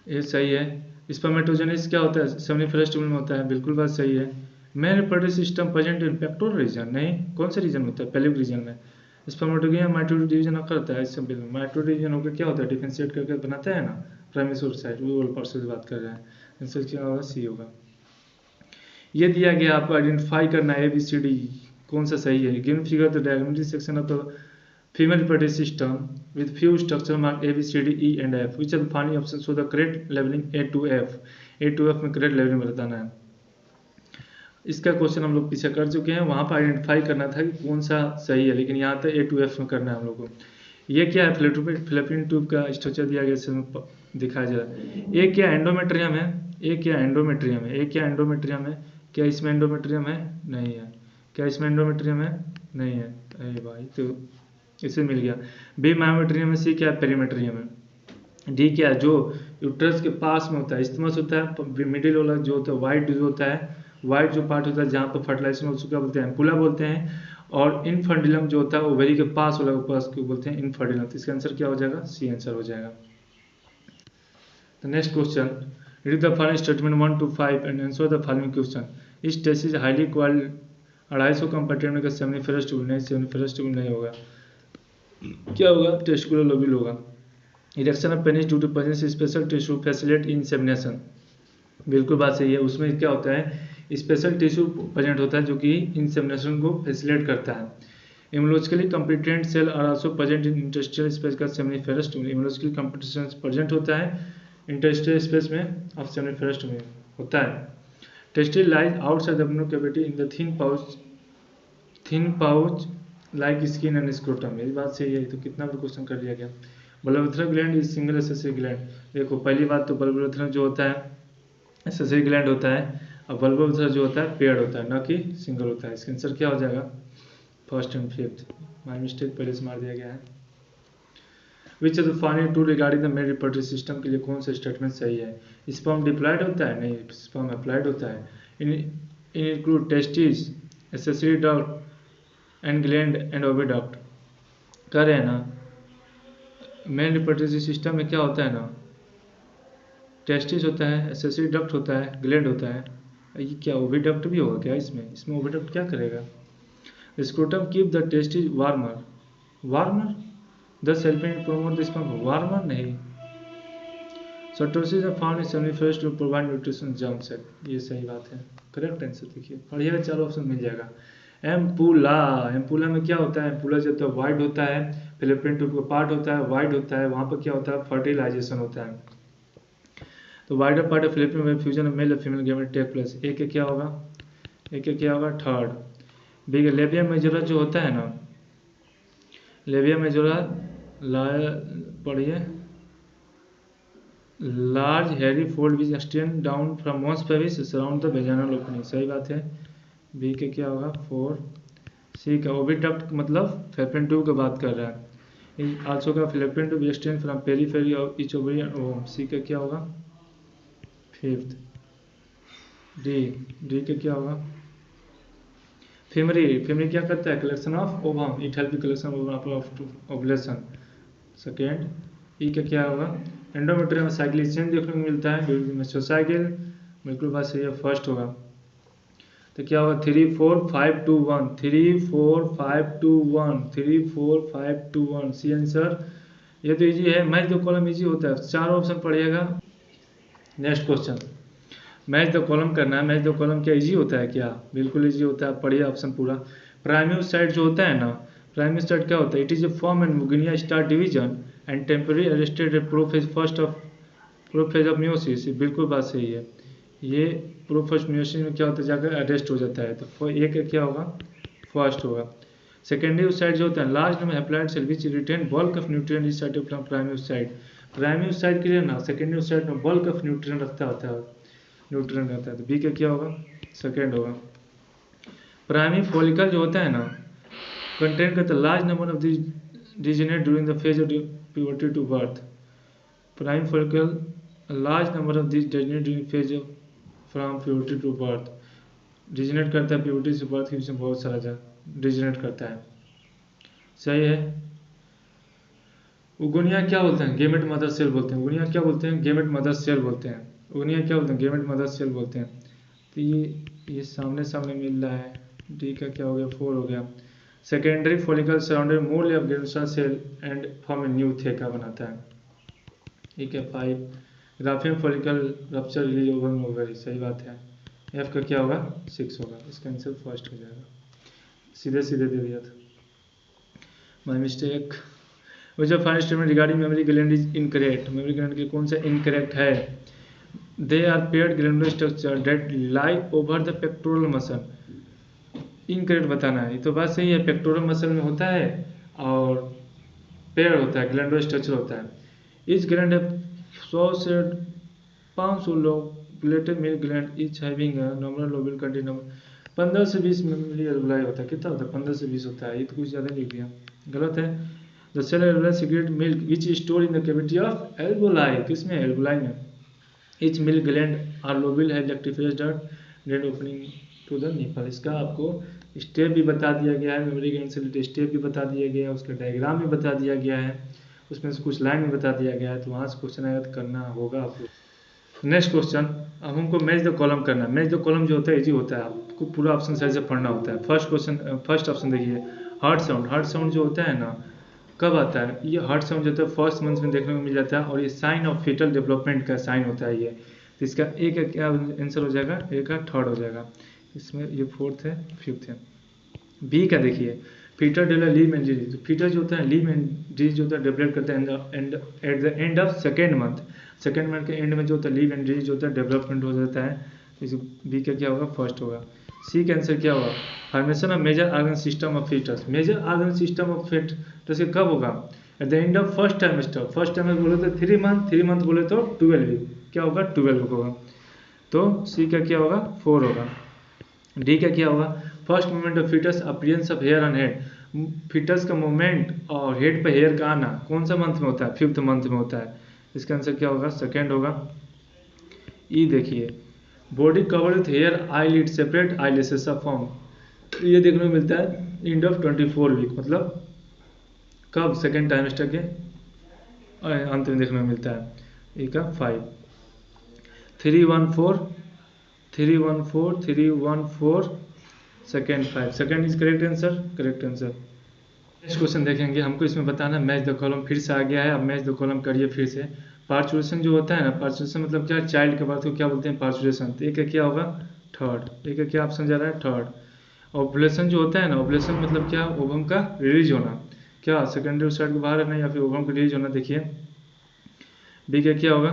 ये सही है। स्पर्मेटोजेनेसिस क्या होता है, सेमिनिफेरस ट्यूबुल में होता है, बिल्कुल बात सही है। Mail reproductive system present in pectoral region, नहीं, कौन से रीजन होता है, पेल्विक रीजन में। स्पर्मेटोगोनिया माइटोटिक डिवीजन करता है, इससे माइटोटिक डिवीजन होकर क्या होता है, डिफरेंशिएट करके बनाता है ना प्राइमरी सोर्स साइड, वो वाले पार्ट से बात कर रहे हैं। आंसर क्या होगा, सी होगा। ये दिया गया आपको आइडेंटिफाई करना है ABCD कौन सा सही है। Given figure the diagrammatic section of the female reproductive system with few structure mark A B C D E and F, which are the following options show the correct leveling A to F। A to F में correct leveling बताना है। इसका क्वेश्चन हम लोग पीछे कर चुके हैं, वहाँ पर आइडेंटिफाई करना था कि कौन सा सही है, लेकिन यहाँ तक A to F में करना है हम लोग को। ये क्या है, फिलिपिन ट्यूब का स्ट्रक्चर दिया गया, इसमें दिखाया जा रहा है। ए क्या एंडोमेट्रियम है, ए क्या एंडोमेट्रियम है, ए क्या एंडोमेट्रियम है, क्या इसमें एंडोमेट्रियम है, नहीं है, क्या इसमें एंडोमेट्रियम है, नहीं है, अरे भाई तो इसे मिल गया। बी मायोमेट्रियम है, सी क्या पेरीमेट्रियम है, डी क्या जो यूट्रस के पास में होता है, इस्थिमस होता है, मिडिल वाला जो होता है वाइट जो होता है, वाइट जो पार्ट होता है जहाँ पर फर्टिलाइजेशन हो चुका बोलते हैं एम्पुला बोलते हैं, और इनफर्टिलम जो होता है ओवेरी के पास वाला पास को बोलते हैं इनफर्टिलम। तो इसका आंसर क्या हो जाएगा, सी आंसर हो जाएगा। Next question, read the following statement 1 to 5 and answer the following question. इस test is highly coiled 250 compartment का सेमिनिफेरस ट्यूब, नहीं सेमिनिफेरस ट्यूब नहीं होगा, क्या होगा, टेस्टिकुलर लोब्यूल होगा। Erection of penis due to presence special tissue facilitate insemination, बिल्कुल बात सही है। उसमें क्या होता है, स्पेशल टिश्यू प्रेजेंट होता है जो कि इंसेमिनेशन को फैसिलिटेट करता है। Immunologically competent cell are also present in interstitial space का seminiferous tube, immunologically competent present होता है इंटरस्टिशियल स्पेस में ऑफ सेमिनिफेरस ट्यूब होता है। Testis lies outside the abdominal cavity in the thin pouch like skin and scrotum, यही बात सही है। तो कितना भी क्वेश्चन कर लिया गया। Bulbourethral gland is single accessory gland, देखो पहली बात तो बल्बोथेरल जो होता है एसेसरी ग्लैंड होता है, और बल्बोथेरल जो होता है पेयर्ड होता है, न कि सिंगल होता है। इसका आंसर क्या हो जाएगा, first and fifth, my mistake पहले से मार दिया गया है। Which of the following true regarding the male reproductive system के लिए कौन सा स्टेटमेंट सही है। स्पर्म डिप्लॉयड होता है, नहीं, स्पर्म अप्लाइड होता है। Include testis, accessory duct and gland and oviduct, कह रहे हैं ना। मेल रिप्रोडक्टिव सिस्टम में क्या होता है ना, टेस्टिस होता है, एसेसरी डक्ट होता है, ग्लैंड होता है, ये क्या ओविडक्ट भी होगा क्या इसमें, इसमें ओविडक्ट क्या करेगा। Scrotum keep the testis warmer, warmer the सेल्फिन प्रोमोट द स्पर्म, वार्मर नहीं। Sertoli found in seminiferous to provide nutrition germ cell, ये सही बात है, करेक्ट आंसर। देखिए पढ़िएगा, चारों ऑप्शन मिल जाएगा। एम्पुला, एम्पुला में क्या होता है, एम्पुला जब तक वाइड होता है, फिलिपिन ट्यूब का पार्ट होता है, वाइड होता है, वहाँ पर क्या होता है, फर्टिलाइजेशन होता है। तो वाइडर पार्ट ऑफ फिलिपिन में फ्यूजन ऑफ मेल और फीमेल गैमेट टेक प्लेस। ए के क्या होगा, ए के क्या होगा, थर्ड। बी के लेबिया मेजोरा जो होता है ना, लेबिया मेजोरा पढ़िए, large hairy fold which extend down from mons pubis surround the vaginal opening, सही बात है। बी के क्या होगा, 4। सी का ओविडक्ट मतलब फेफेन ट्यूब की बात कर रहा है। आल्सो का fallopian tube extend from periphery of each ovary and ovum, C का क्या होगा, 5th। डी के क्या होगा, फेमरी, फेमरी क्या करता है, collection of ovum, it help collection of ovulation, second. E का क्या होगा, एंडोमेट्रियम में साइक्लिक चेन देखने को मिलता है, मेसोसाइकिल, बिल्कुल बात सही है, फर्स्ट होगा। तो क्या होगा, 3 4 5 2 1, 3 4 5 2 1, 3 4 5 2 1, सी आंसर। ये तो इजी है, मैच द कॉलम इजी होता है, चारों ऑप्शन पढ़िएगा। Next question, match the column करना है। मैच द कॉलम क्या इजी होता है क्या, बिल्कुल इजी होता है, पढ़िए ऑप्शन पूरा। प्राइमरी साइड जो होता है ना, प्राइमरी साइड क्या होता है, it is a form and मुगिनिया start division and temporary arrested prophase first of prophase of meiosis, बिल्कुल बात सही है। ये प्रोफेज म्योसिस में क्या होता है, जाकर अरेस्ट हो जाता है, तो एक क्या होगा, फर्स्ट होगा। सेकेंडरी साइड जो होता है, large number haploid cell which retain bulk of nutrient is side from primary side. Primary side के लिए ना सेकेंडरी साइड में बल्क ऑफ न्यूट्रिएंट रखता होता है, न्यूट्रिएंट रहता है, तो बी का क्या होगा, सेकेंड होगा। प्राइमरी फॉलिकल जो होता है ना, कंटेंट करता है large number of this degenerate during the phase of puberty to birth. Primary follicle large number of this degenerate during phase of from puberty to birth, degenerate करता है प्यूबर्टी से बर्थ के बीच में बहुत सारा डिजेनेरेट करता है, सही है। उगुनिया क्या बोलते हैं, गेमेट मदर सेल बोलते हैं, उगुनिया क्या बोलते हैं, गेमेट मदर सेल बोलते हैं, उगुनिया क्या बोलते हैं, गेमेट मदर सेल बोलते हैं। तो ये ये सामने सामने मिल रहा है, डी का क्या हो गया 4 हो गया। Secondary follicle surrounded more of granulosa cell and form a new theca बनाता है, ठीक है 5। Graafian follicle rupture release ovum ovary, सही बात है। एफ का क्या होगा 6 होगा, इसका आंसर फर्स्ट हो जाएगा, सीधे सीधे दे दिया था, my mistake. Which of final statement regarding memory gland is incorrect, memory gland के कौन सा इनकरेक्ट है। They are paired glandular structure that lie over the pectoral muscle, incorrect बताना है। ये तो बात सही है, पेक्टोरल मसल में होता है और पेयर होता है, ग्लैंडुलर स्ट्रक्चर होता है। इस ग्लैंड 100 से 500 lobulated milk gland each having normal lobule contain 15 से 20 मेमोरी एल्वुलाई होता है, कितना होता है 15 से 20 होता है, ये तो कुछ ज़्यादा लिख दिया, गलत है। The cell alveoli secrete milk which is store in the cavity of alveoli, किसमें एल्वुलाई में। Each milk gland are lobule है electrified gland opening to the nipple, इसका आपको स्टेप भी बता दिया गया है, मेमोरी ग्लैंड से रिलेटेड स्टेप भी बता दिया गया है, उसका डायग्राम भी बता दिया गया है, उसमें से कुछ लाइन भी बता दिया गया है, तो वहाँ से क्वेश्चन आएगा तो करना होगा आपको। नेक्स्ट क्वेश्चन, अब हमको मैच द कॉलम करना है। मैच द कॉलम जो होता है इजी होता है, आपको पूरा ऑप्शन साइड से पढ़ना होता है। फर्स्ट ऑप्शन देखिए, हार्ट साउंड। हार्ट साउंड जो होता है ना, कब आता है ये हार्ट साउंड जो होता है फर्स्ट मंथ में देखने को मिल जाता है, और ये साइन ऑफ फीटल डेवलपमेंट का साइन होता है ये। तो इसका ए का क्या आंसर हो जाएगा, ए का थर्ड हो जाएगा, इसमें ये फोर्थ है, फिफ्थ है। बी का देखिए, fitter develop leave and disease, fitter जो होता है लीव एंड डिजीज जो होता है डेवलप करता है at the end of second month. Second month के एंड में जो होता है लीव एंड डिजीज जो होता है डेवलपमेंट हो जाता है, इस बी का क्या होगा फर्स्ट होगा। सी का आंसर क्या होगा, formation of major organ system of foetus. Major organ system of foetus कब होगा, at the end of first trimester. First trimester बोले तो 3 मंथ, 3 मंथ बोले तो 12 वीक, क्या होगा 12 वीक होगा, तो सी का क्या होगा 4 होगा। डी का क्या होगा, first movement of fetus appearance of hair on head. Fetus का मूवमेंट और हेड पे हेयर का आना कौन सा मंथ में होता है, 5th मंथ में होता है, इसका आंसर क्या होगा सेकेंड होगा। ई देखिए, body cover with hair eyelid separate eyelashes of form, ये देखने को मिलता है एंड ऑफ 24 वीक, मतलब कब सेकेंड टाइमेस्टर के अंत में देखने को मिलता है। ई का 5। 314 second 5, second is correct answer, correct answer. Next question देखेंगे, हमको इसमें बताना मैच द कॉलम, फिर से आ गया है, अब मैच द कॉलम करिए फिर से। पार्चुरेशन जो होता है ना, पार्चुरेशन मतलब क्या, चाइल्ड के बाद को क्या बोलते हैं पार्चुरेशन, तो एक क्या होगा थर्ड, एक क्या ऑप्शन जा रहा है थर्ड। ओवुलेशन जो होता है ना, ओवुलेशन मतलब क्या, ओवम का रिलीज होना, क्या सेकेंडरी साइड के बाहर रहना या फिर ओवम का रिलीज होना। देखिए बी का क्या होगा,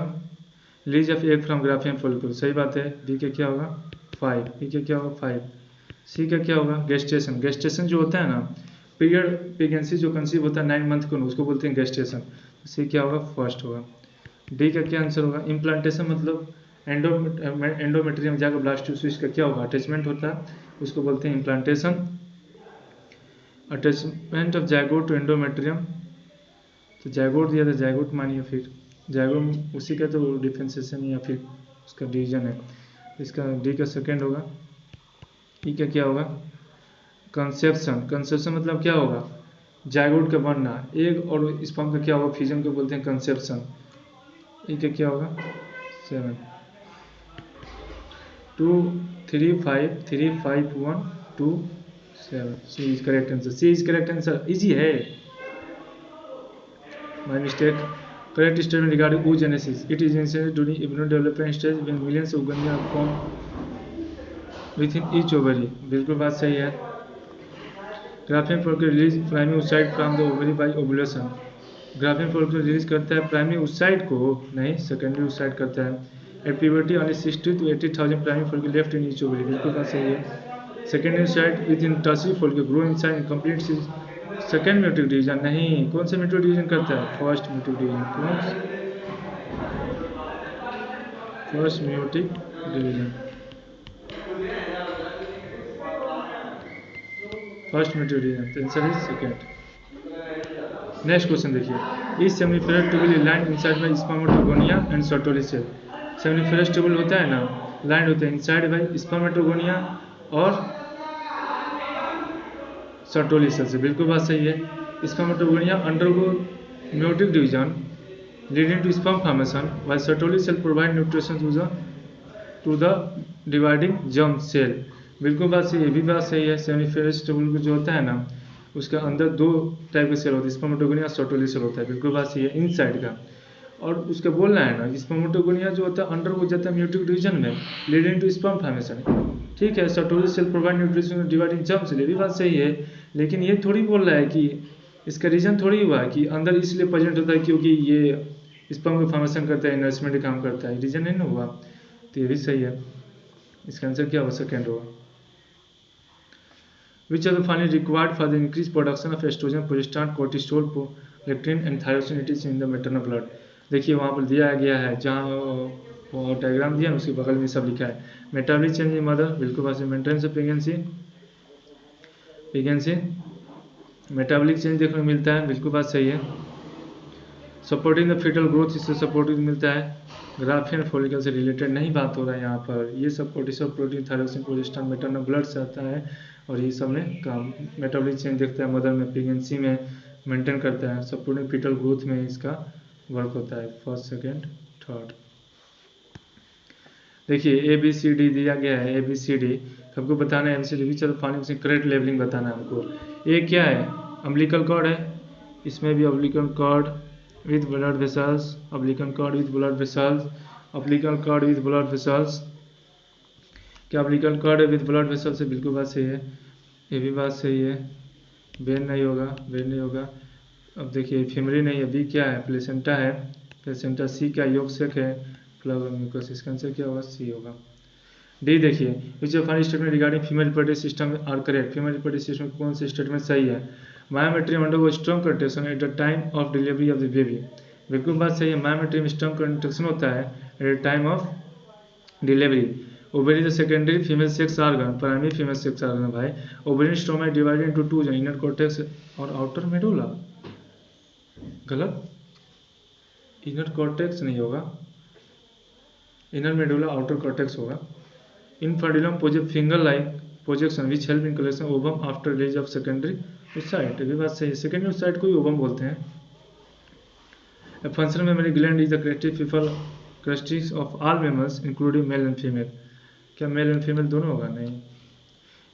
release of egg from Graafian follicle, सही बात है, बी का क्या होगा 5, बी का क्या होगा 5। सी का क्या होगा गेस्टेशन। गेस्टेशन जो होता है ना, पीरियड प्रेगनेंसी जो कंसीव होता है 9 मंथ को, उसको बोलते हैं गेस्टेशन, सी क्या होगा फर्स्ट होगा। डी का क्या आंसर होगा, इम्प्लांटेशन मतलब एंडोमेट्रियम जाकर ब्लास्टोसिस्ट का क्या होगा अटैचमेंट होता है, उसको बोलते हैं implantation. Attachment of zygote to endometrium, तो जाइगोट दिया था, जाइगोट मानिए फिर जाइगोट उसी का तो डिफ्रेंशिएशन या फिर उसका डिवीजन है, इसका डी का सेकेंड होगा। ई का क्या होगा कंसेप्शन। कंसेप्शन मतलब क्या होगा, जाइगोट का बनना, एग और स्पर्म का क्या होगा फ्यूजन को बोलते हैं कंसेप्शन। ई का क्या होगा 7। 2 3 5 3 5 1 2 7, C is correct answer, C is correct answer, easy है, my mistake. Correct statement regarding oogenesis, it is initiated during embryo development stage when millions of oogonia are formed within each ovary, बिल्कुल बात सही है। Graafian follicle release primary oocyte from the ovary by ovulation, Graafian follicle release करता है प्राइमरी oocyte को, नहीं सेकेंडरी oocyte करता है। At puberty only 60 to 80,000 primary follicle left in each ovary, बिल्कुल बात सही है। Secondary oocyte within tertiary follicle grow inside complete second meiotic division, नहीं कौन सा म्यूटिक डिवीजन करता है फर्स्ट म्यूटिक डिवीजन, कौन first meiotic division, first meiotic division, answer is second. Next question देखिए, इस seminiferous tubule line inside by spermatogonia and Sertoli cell. Seminiferous tubule होता है ना, लाइन होता है इनसाइड बाय स्पर्मेटोगोनिया और सर्टोली सेल से, बिल्कुल बात सही है। Spermatogonia undergo meiotic division leading to sperm formation while Sertoli cell provide nutrition to the to the dividing germ cell. बिल्कुल बात सही है, ये भी बात सही है। सेमिनिफरस ट्यूबुल जो होता है ना, उसके अंदर दो टाइप के सेल होते हैं, स्पर्मेटोगोनिया सर्टोली सेल होता है। बिल्कुल बात सही है, इन साइड का। और उसके बोलना है ना, स्पर्मेटोगोनिया जो होता है अंडर हो जाता है म्यूटिक डिवीजन में, लीडिंग टू स्पर्म फॉर्मेशन। ठीक है, Sertoli cell provide nutrition dividing germ cell, ये भी बात सही है। लेकिन ये थोड़ी बोल रहा है कि इसका रीजन थोड़ी हुआ है कि अंदर इसलिए प्रेजेंट होता है क्योंकि ये स्पर्म का फॉर्मेशन करता है, नरिशमेंट काम करता है, रीजन नहीं ना हुआ। तो ये भी सही है, इसका आंसर क्या होगा? सेकेंड होगा। Which are the finally required for the increased production of estrogen, progesterone, cortisol, prolactin and thyroxine it is in the maternal blood। देखिए वहाँ पर दिया गया है, जहाँ वो डायग्राम दिया है उसके बगल में सब लिखा है। मेटाबॉलिक चेंज इन मदर, बिल्कुल बात है। Maintenance of pregnancy, metabolic change देखने को मिलता है, बिल्कुल बात सही है। सपोर्टिंग द फीटल ग्रोथ, इससे सपोर्टिंग मिलता है। ग्राफियन फॉलिकल से रिलेटेड नहीं बात हो रहा है यहाँ पर। ये सब cortisol, protein, thyroxine, progesterone maternal blood से आता है, और ये सब में काम मेटाबॉलिक चेंज देखता है मदर में, प्रेगनेंसी में मेंटेन करता है, सपोर्टिंग फीटल ग्रोथ में इसका वर्क होता है। First, second, third. देखिए ABCD दिया गया है, ABCD सबको बताना है। MCD भी चलो फाइनल से करेक्ट लेवलिंग बताना है हमको। ये क्या है? अम्बिलिकल कॉर्ड है, इसमें भी umbilical cord with blood vessels, umbilical cord with blood vessels, umbilical cord with blood vessels. क्या umbilical cord with blood vessels से? बिल्कुल बात सही है, ये भी बात सही है। वेन नहीं होगा, वेन नहीं होगा। अब देखिए फीमरी नहीं है, बी क्या है? प्लेसेंटा है, प्लेसेंटा। सी क्या? योगसेक है, फ्लावर म्यूकस। इसका आंसर क्या होगा? सी होगा। डी देखिए, which of five statement regarding female reproductive system are correct? Female reproductive system कौन से स्टेटमेंट सही है? Myometrium undergo strong contraction at the time of delivery of the baby, बिल्कुल बात सही है। मायोमेट्रियम स्ट्रॉन्ग कंट्रैक्शन होता है at the time of delivery. Ovary the secondary female sex organ, primary female sex organ भाई। Ovary stroma divided into two, inner cortex और आउटर मेडुला। गलत, इनर कॉर्टेक्स नहीं होगा, इनर मेडुला आउटर कॉर्टेक्स होगा। इनफर्टिलम finger like projection which help in collection ovum after release of secondary oocyte, ये भी बात सही है। सेकेंडरी oocyte को ही ओवम बोलते हैं। A functional mammary gland is the characteristic of all mammals including male and female। क्या मेल एंड फीमेल दोनों होगा? नहीं।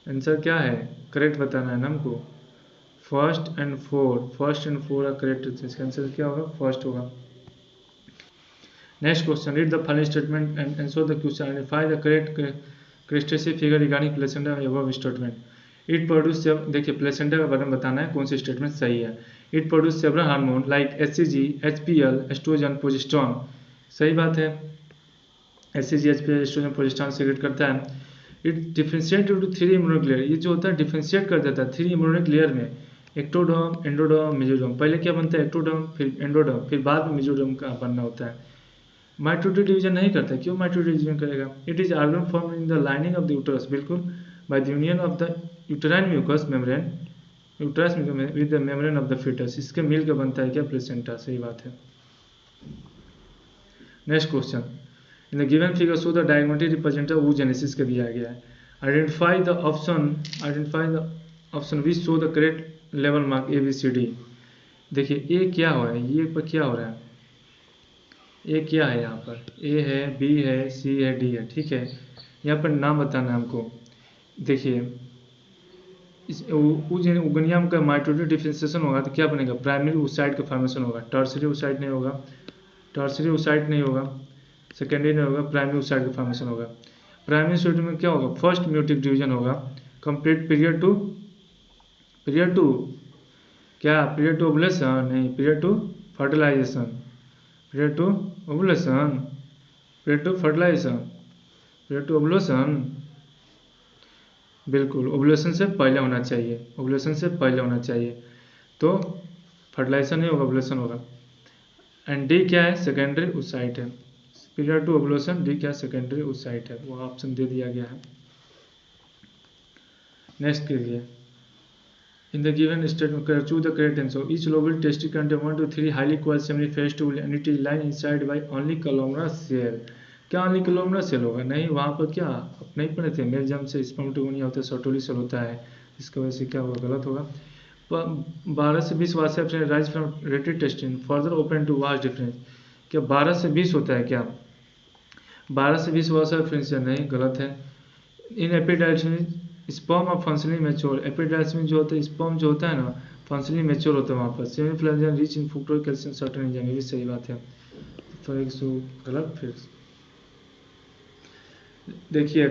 आंसर क्या है? करेक्ट बताना है ना हमको। फर्स्ट एंड फोर का करेक्ट, इसका आंसर क्या होगा? फर्स्ट होगा। Next question, read the following statement and answer the question, identify the correct क्रेस्टेसिव figure regarding placenta above statement. It produce, देखिए प्लेसेंटा के बारे में बताना है कौन सी स्टेटमेंट सही है। It produce several hormone like HCG, HPL, estrogen, progesterone, सही बात है। HCG, HPL, estrogen, progesterone secrete करता है। It differentiate to 3 immunic layer, ये जो होता है डिफरेंशिएट कर देता है 3 इम्यूनिक लेयर में, एक्टोडर्म, एंडोडर्म, मेसोडर्म। पहले क्या बनता है? एक्टोडर्म, फिर एंडोडर्म, फिर बाद में मेसोडर्म का बनना होता है। माइटोटिक डिवीजन नहीं करता, क्यों माइटोटिक डिवीजन करेगा? It is organ form in the lining of the uterus, बिल्कुल, by the union of the uterine mucous membrane, uterus with the membrane of the foetus, इसके मिल के बनता है क्या? प्लेसेंटा, सही बात है। Next question, in the given figure show the diagrammatic representation oogenesis का दिया गया है। Identify the option which show the correct level mark ABCD। देखिए ए क्या हो रहा है, ये पर क्या हो रहा है? ए क्या है यहाँ पर? ए है, बी है, सी है, डी है, ठीक है। यहाँ पर नाम बताना है हमको। देखिए इस उगनियम का माइटोटिक डिफरेंशिएशन होगा तो क्या बनेगा? प्राइमरी oocyte का फॉर्मेशन होगा, टर्शियरी oocyte नहीं होगा, टर्शियरी oocyte नहीं होगा, सेकेंडरी नहीं होगा, प्राइमरी oocyte का फॉर्मेशन होगा। प्राइमरी oocyte में क्या होगा? फर्स्ट म्यूटिक डिवीजन होगा, कंप्लीट पीरियड टू क्या? पीरियड टू ओवुलेशन नहीं, period to fertilization, period to ovulation, period to fertilization, period to ovulation. बिल्कुल ओवुलेशन से पहले होना चाहिए, ओवुलेशन से पहले होना चाहिए, तो फर्टिलाइजेशन नहीं होगा, ओवुलेशन होगा। एंड डी क्या है? सेकेंडरी oocyte है। पीरियड टू ओवुलेशन, डी क्या? सेकेंडरी oocyte है, वो ऑप्शन दे दिया गया है। नेक्स्ट कीजिए, in the given statement choose the correct answer. Each lobule testicle contain 1 to 3 हाईली coiled seminiferous tubule and it is lined inside by only columnar cell। क्या only columnar cell होगा? नहीं, वहाँ पर क्या आप नहीं पढ़े थे? मेल जर्म से स्पर्मेटोगोनिया होता है, सर्टोली सेल होता है, इसकी वजह से क्या होगा? गलत होगा। 12 से 20 वासेप्स rise from rete testis further open to vas deferens. क्या 12 से 20 होता है क्या? 12 से 20 वर्ष है, फिर से नहीं, गलत है। इन एपिडाइल्स में स्पर्म और फंक्शनली मैच्योर, एपिडाइल्स में जो होता है स्पर्म जो होता है ना फंक्शनली मैच्योर होता है वहाँ पर। सेमीफ्लोएम rich in fructose calcium certain enzyme, ये भी सही बात है। तो एक सो गलत। फिर देखिए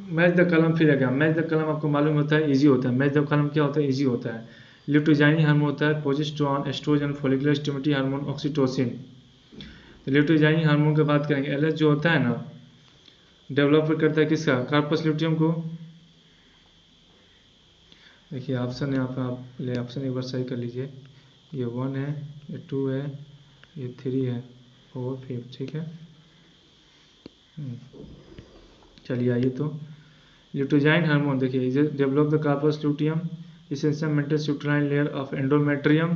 मैच द कलम, फिर आएगा मैच द कलम, आपको मालूम होता है इजी होता है। मैच द कलम क्या होता है, इजी होता है। ल्यूटिजाइनी हार्मोन होता है progesterone, estrogen, follicular stimulating hormone, oxytocin. तो ल्यूटिजाइनी हार्मोन की बात करेंगे, एलएच जो होता है ना डेवलप करता है किसका, कार्पस ल्यूटियम को। देखिए ऑप्शन यहाँ पे आप ले ऑप्शन एक बार सही कर लीजिए, ये 1 है, ये 2 है, ये 3 है, 4 5, ठीक है। चलिए आइए तो ल्यूटिजाइन हार्मोन देखिए, develop the corpus luteum, essential maintain uterine layer of endometrium,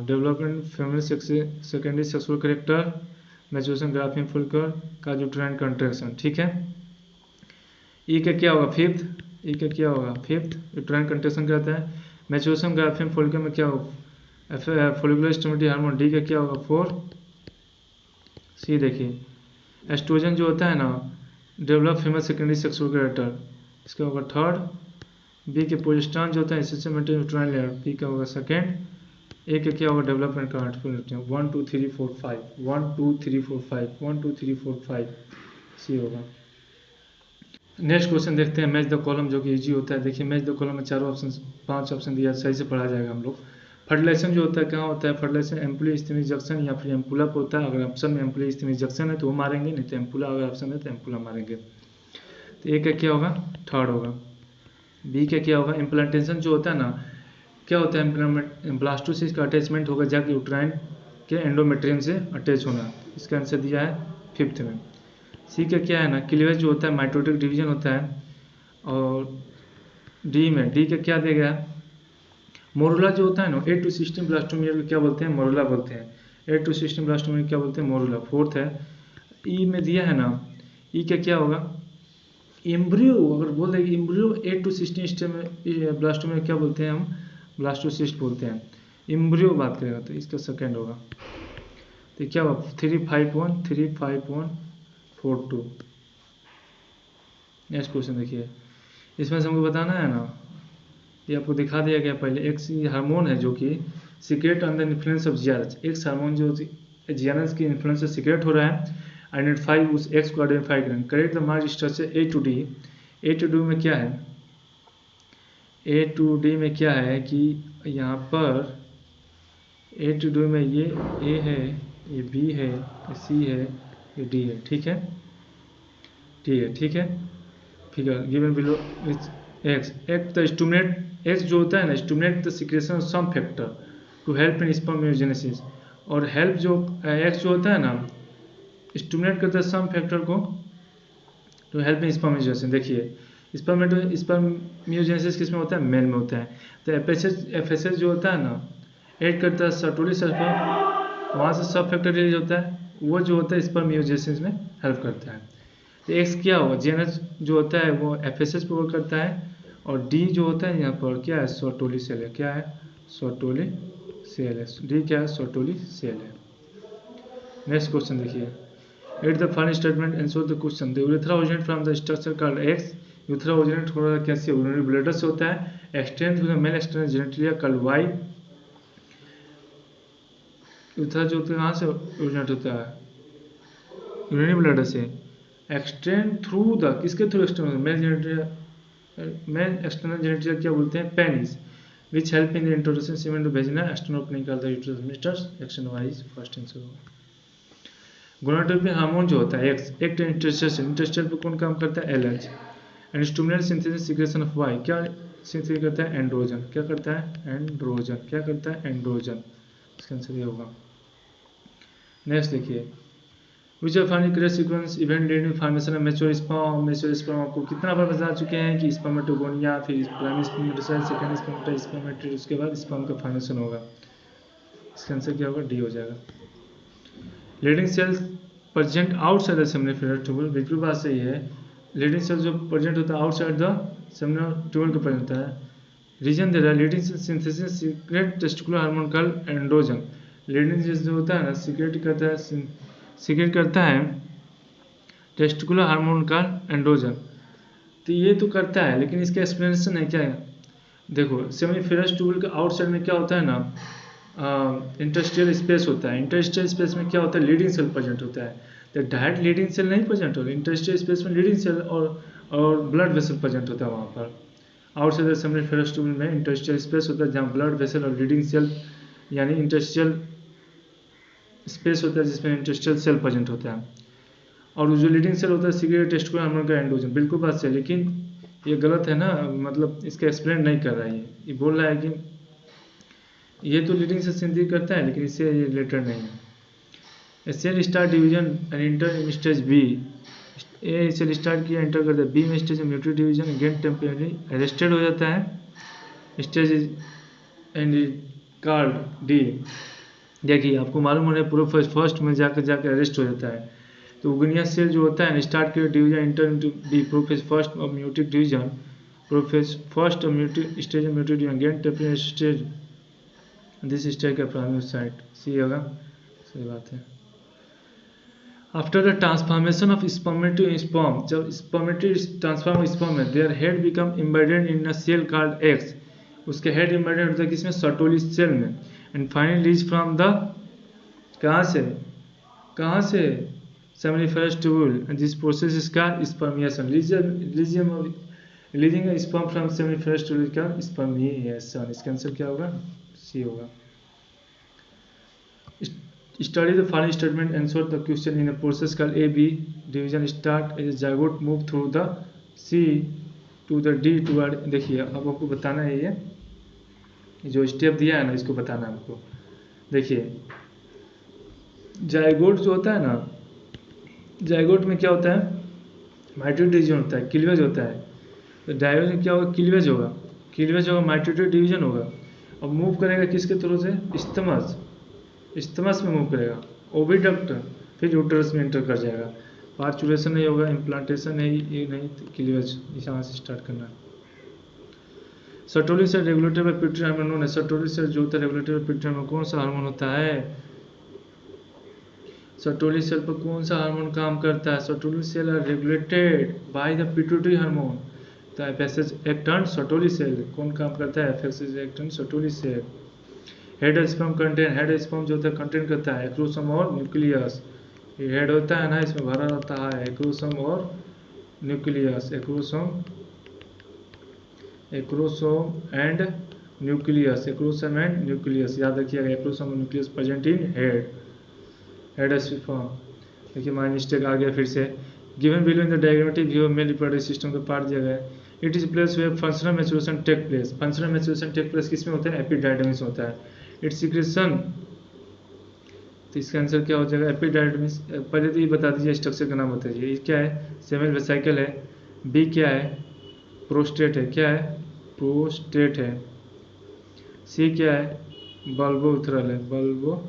development family secondary sexual character, maturation Graafian follicle का यूट्राइन कंट्रैक्शन, ठीक है। ई का क्या होगा, फिफ्थ, ई का क्या होगा, फिफ्थ यूट्राइन कंट्रैक्शन कहता है। मैचुरेशन ग्राफियम फुलकर में क्या होगा, फॉलिकुलर स्टिमुलेटिंग हार्मोन, डी का क्या होगा 4। सी देखिए एस्ट्रोजन जो होता है ना develop female secondary sexual character, इसका होगा 3rd। बी के प्रोजेस्टेरोन जो होता है essential maintain uterine layer, B का होगा 2nd। ए का क्या होगा डेवलपमेंट का 1 2 3 4 5, 1 2 3 4 5, 1 2 3 4 5, सी होगा। नेक्स्ट क्वेश्चन देखते हैं मैच द कॉलम, जो कि इजी होता है। देखिए मैच द कॉलम में 4 ऑप्शन 5 ऑप्शन दिया, सही से पढ़ा जाएगा हम लोग। फर्टिलाइजेशन जो होता है कहाँ होता है, फर्टिलाइजेशन एम्पुली स्थिमिक जंक्शन या फिर एम्पुला पर होता है। अगर ऑप्शन में एम्पुली स्थिमिक जंक्शन है तो वो मारेंगे, नहीं तो एम्पुला अगर ऑप्शन है तो एम्पुला मारेंगे। तो ए का क्या होगा 3rd होगा। बी का क्या होगा इम्प्लांटेशन जो होता है ना, क्या होता है ब्लास्टोसिस्ट का अटैचमेंट होगा जाके यूट्राइन के एंडोमेट्रियम से अटैच होना, इसका आंसर दिया है 5th में। सी का क्या है ना क्लीवेज जो होता है माइटोटिक डिवीजन होता है। और डी में, डी का क्या दिया गया मोरुला जो होता है ना, 8 to 16 ब्लास्टोमियर को क्या बोलते हैं, मोरुला बोलते हैं। 8 to 16 ब्लास्टोमियर क्या बोलते हैं, मोरुला, 4th है। ई में दिया है ना, ई का क्या होगा एम्ब्रियो, अगर बोल देंगे एम्ब्रियो 8 to 16 स्टेम ब्लास्टोमियर क्या बोलते हैं हम, ब्लास्टोसिस्ट बोलते हैं। एम्ब्रियो बात करेगा तो इसका 2nd होगा। तो क्या होगा 3 5 1 3 5 1 4 2। नेक्स्ट क्वेश्चन देखिए, इसमें से हमको बताना है ना, ये आपको दिखा दिया गया पहले। एक्स हार्मोन है जो कि secrete under influence of GRH, X hormone जो जीआरएच की इन्फ्लुएंस से सीक्रेट हो रहा है। आइडेंटिफाई उस एक्स को आइडेंटिफाई करें, correct the march structure A to D. A to D में क्या है, ए टू डी में क्या है कि यहाँ पर ए टू डी में ये ए है, ये बी है, ये सी है, ये डी है, ठीक है, डी है, ठीक है। Figure given below X, act the stimulate, X जो होता है ना stimulate the secretion of some factor to help in spermatogenesis. और हेल्प जो एक्स जो होता है ना स्टिमुलेट करता है सम फैक्टर को टू हेल्प इन स्पर्मोजेनेसिस। देखिए स्पर्मोजेनेसिस किस में होता है, मेल में होता है। तो एफएसएच जो होता है ना ऐड करता है सर्टोली सल्फर, वहाँ से सब फैक्टर रिलीज होता है, वो जो होता है स्पर्मोजेनेसिस में हेल्प करता है। तो एक्स क्या होगा जीएनएच जो होता है वो एफएसएच पर वर्क करता है। और डी जो होता है यहाँ पर क्या है सर्टोली सेल है, क्या है सर्टोली सेल है, डी क्या है सर्टोली सेल है। नेक्स्ट क्वेश्चन देखिए, at the final statement answer the question. The urethra originate from the structure called X, urethra originate हो रहा है कैसे, यूरिनरी ब्लैडर से होता है। Extend to the male external genitalia called Y, urethra जो होता है कहाँ से ओरिजिनेट होता है, यूरिनरी ब्लैडर से। एक्सटेंड थ्रू द, किसके थ्रू external, male genitalia, male external genitalia क्या बोलते हैं, penis, which help in the introduction cement to vagina, external opening called the uterus misters, action wise first answer होगा। गोनाडोट्रोपिन हार्मोन जो होता है एक्स, एक्ट इंटेस्टाइन, इंटेस्टाइन पे कौन काम करता है, LH. And stimulate synthesis secretion of Y, क्या सिंथेसिस करता है, एंड्रोजन, क्या करता है एंड्रोजन, क्या करता है एंड्रोजन, इसका आंसर ये होगा। नेक्स्ट देखिए, which of final create sequence event during formation of mature sperm, mature sperm आपको कितना बार बता चुके हैं कि स्पर्मेटोगोनिया, फिर primary spermatocyte, secondary spermatocyte, spermatocyte, उसके बाद स्पर्म का फॉर्मेशन होगा, इसका आंसर क्या होगा, डी हो जाएगा। Leading cells present outside the seminal fluid tubal, बिल्कुल बात सही है। लीडिंग सेल जो प्रेजेंट होता है आउटसाइड द सेमिनल ट्यूबल के प्रेजेंट होता है। रीजन दे रहा है, leading cell synthesis secrete testicular hormone called androgen. Leading cell जो होता है ना सीक्रेट करता है सीक्रेट करता है टेस्टिकुलर हार्मोन का एंड्रोजन। तो ये तो करता है, लेकिन इसका एक्सप्लेनेशन है क्या है? देखो सेमिफेरस ट्यूबुल के आउटसाइड में क्या होता है ना, इंटरस्टिशियल स्पेस होता है। इंटरस्टिशियल स्पेस में क्या होता है, लीडिंग सेल प्रेजेंट होता है। तो डायरेक्ट लीडिंग सेल नहीं प्रेजेंट होगा, इंटरस्टिशियल स्पेस में लीडिंग सेल और ब्लड वेसल प्रेजेंट होता है वहाँ पर। आउटसाइड द सेमिफेरस ट्यूबुल में इंटरस्टिशियल स्पेस होता है जहाँ ब्लड वेसल और लीडिंग सेल यानी इंटरस्टिशियल स्पेस होता है जिसमें इंटरस्टिशियल सेल प्रेजेंट होता है। और जो लीडिंग सेल होता है सीक्रेट टेस्टिकुलर हार्मोन का एंड्रोजन। बिल्कुल बात सही, लेकिन ये गलत है ना, मतलब इसका एक्सप्लेन नहीं कर रहा है। ये बोल रहा है कि ये तो लीडिंग से सिंथेसिस करता है, लेकिन इससे ये रिलेटेड नहीं है। Cell start division and enter in stage B. A cell start किया, एंटर करता है बी में, stage muted division again temporary arrested हो जाता है। Stage and called D. देखिए आपको मालूम हो रहा है पूरा फर्स्ट में जाकर अरेस्ट हो जाता है। तो उगनिया सेल जो होता है स्टार्ट के division enter into D prophase first of meiotic division prophase first of meiotic stage of meiotic division again temporary stage this stage का प्राइमरी साइट सी होगा। सही बात है। After the transformation of sperm to sperm, जब स्पर्मेटरी ट्रांसफॉर्म स्पर्म में their head become embedded in a cell called eggs. उसके हेड एम्बेडेड होता है किसमें, सर्टोली सेल में। And finally reach from the कहाँ से seminiferous tubule. This process is called spermiation. Leasing sperm from seminiferous tubule का स्पर्मिएशन। इसका आंसर क्या होगा, सी होगा। Study the following statement, answer the question in a process called AB division start as a zygote move through the C to the D toward। देखिए अब आपको बताना है ये जो स्टेप दिया है ना, इसको बताना है आपको। देखिए जाइगोट जो होता है ना, जाइगोट में क्या होता है, माइटोटिक डिवीजन होता है, क्लीवेज होता है। तो डायोज में क्या होगा, क्लीवेज होगा, माइटोटिक डिवीजन होगा। अब मूव करेगा किसके थ्रू से, स्टमस में मूव करेगा, ओविडक्ट, फिर यूटरस में एंटर कर जाएगा। पार्चुलेशन नहीं होगा, इम्प्लांटेशन नहीं, ये नहीं, क्लीवेज यहाँ से स्टार्ट करना है। Sertoli cell regulated by pituitary hormone है। सर्टोली सेल जो होता है रेगुलेटेड बाय पिट्यूटरी हार्मोन, कौन सा हार्मोन होता है, सर्टोली सेल पर कौन सा हार्मोन काम करता है, Sertoli cell are regulated by the pituitary hormone. तो FSH act on Sertoli cell कौन काम करता है, FSH act on Sertoli cell. Head sperm contain, head sperm जो होता है कंटेन करता है एक्रोसोम और न्यूक्लियस। ये हेड होता है ना, इसमें भरा रहता है एक्रोसोम और न्यूक्लियस, एक्रोसोम एंड न्यूक्लियस, याद रखिएगा एक्रोसोम और nucleus present in head sperm. देखिए माय मिस्टेक आ गया फिर से। Given below in the diagrammatic view male reproductive system का पार्ट दिया गया है। It is place where functional maturation take place. Functional maturation take place किसमें होता है, एपिडाइडमिस होता है। इट्स सिक्रेशन, तो इसका आंसर क्या हो जाएगा, एपिडाइडमिस। पहले तो ये बता दीजिए स्ट्रक्चर का नाम बताइए। ये क्या है, सेमिनल वेसिकल है। बी क्या है, प्रोस्टेट है। क्या है, प्रोस्टेट है। सी क्या है, बल्बोयूरेथ्रल है, बल्बोयूरेथ्रल।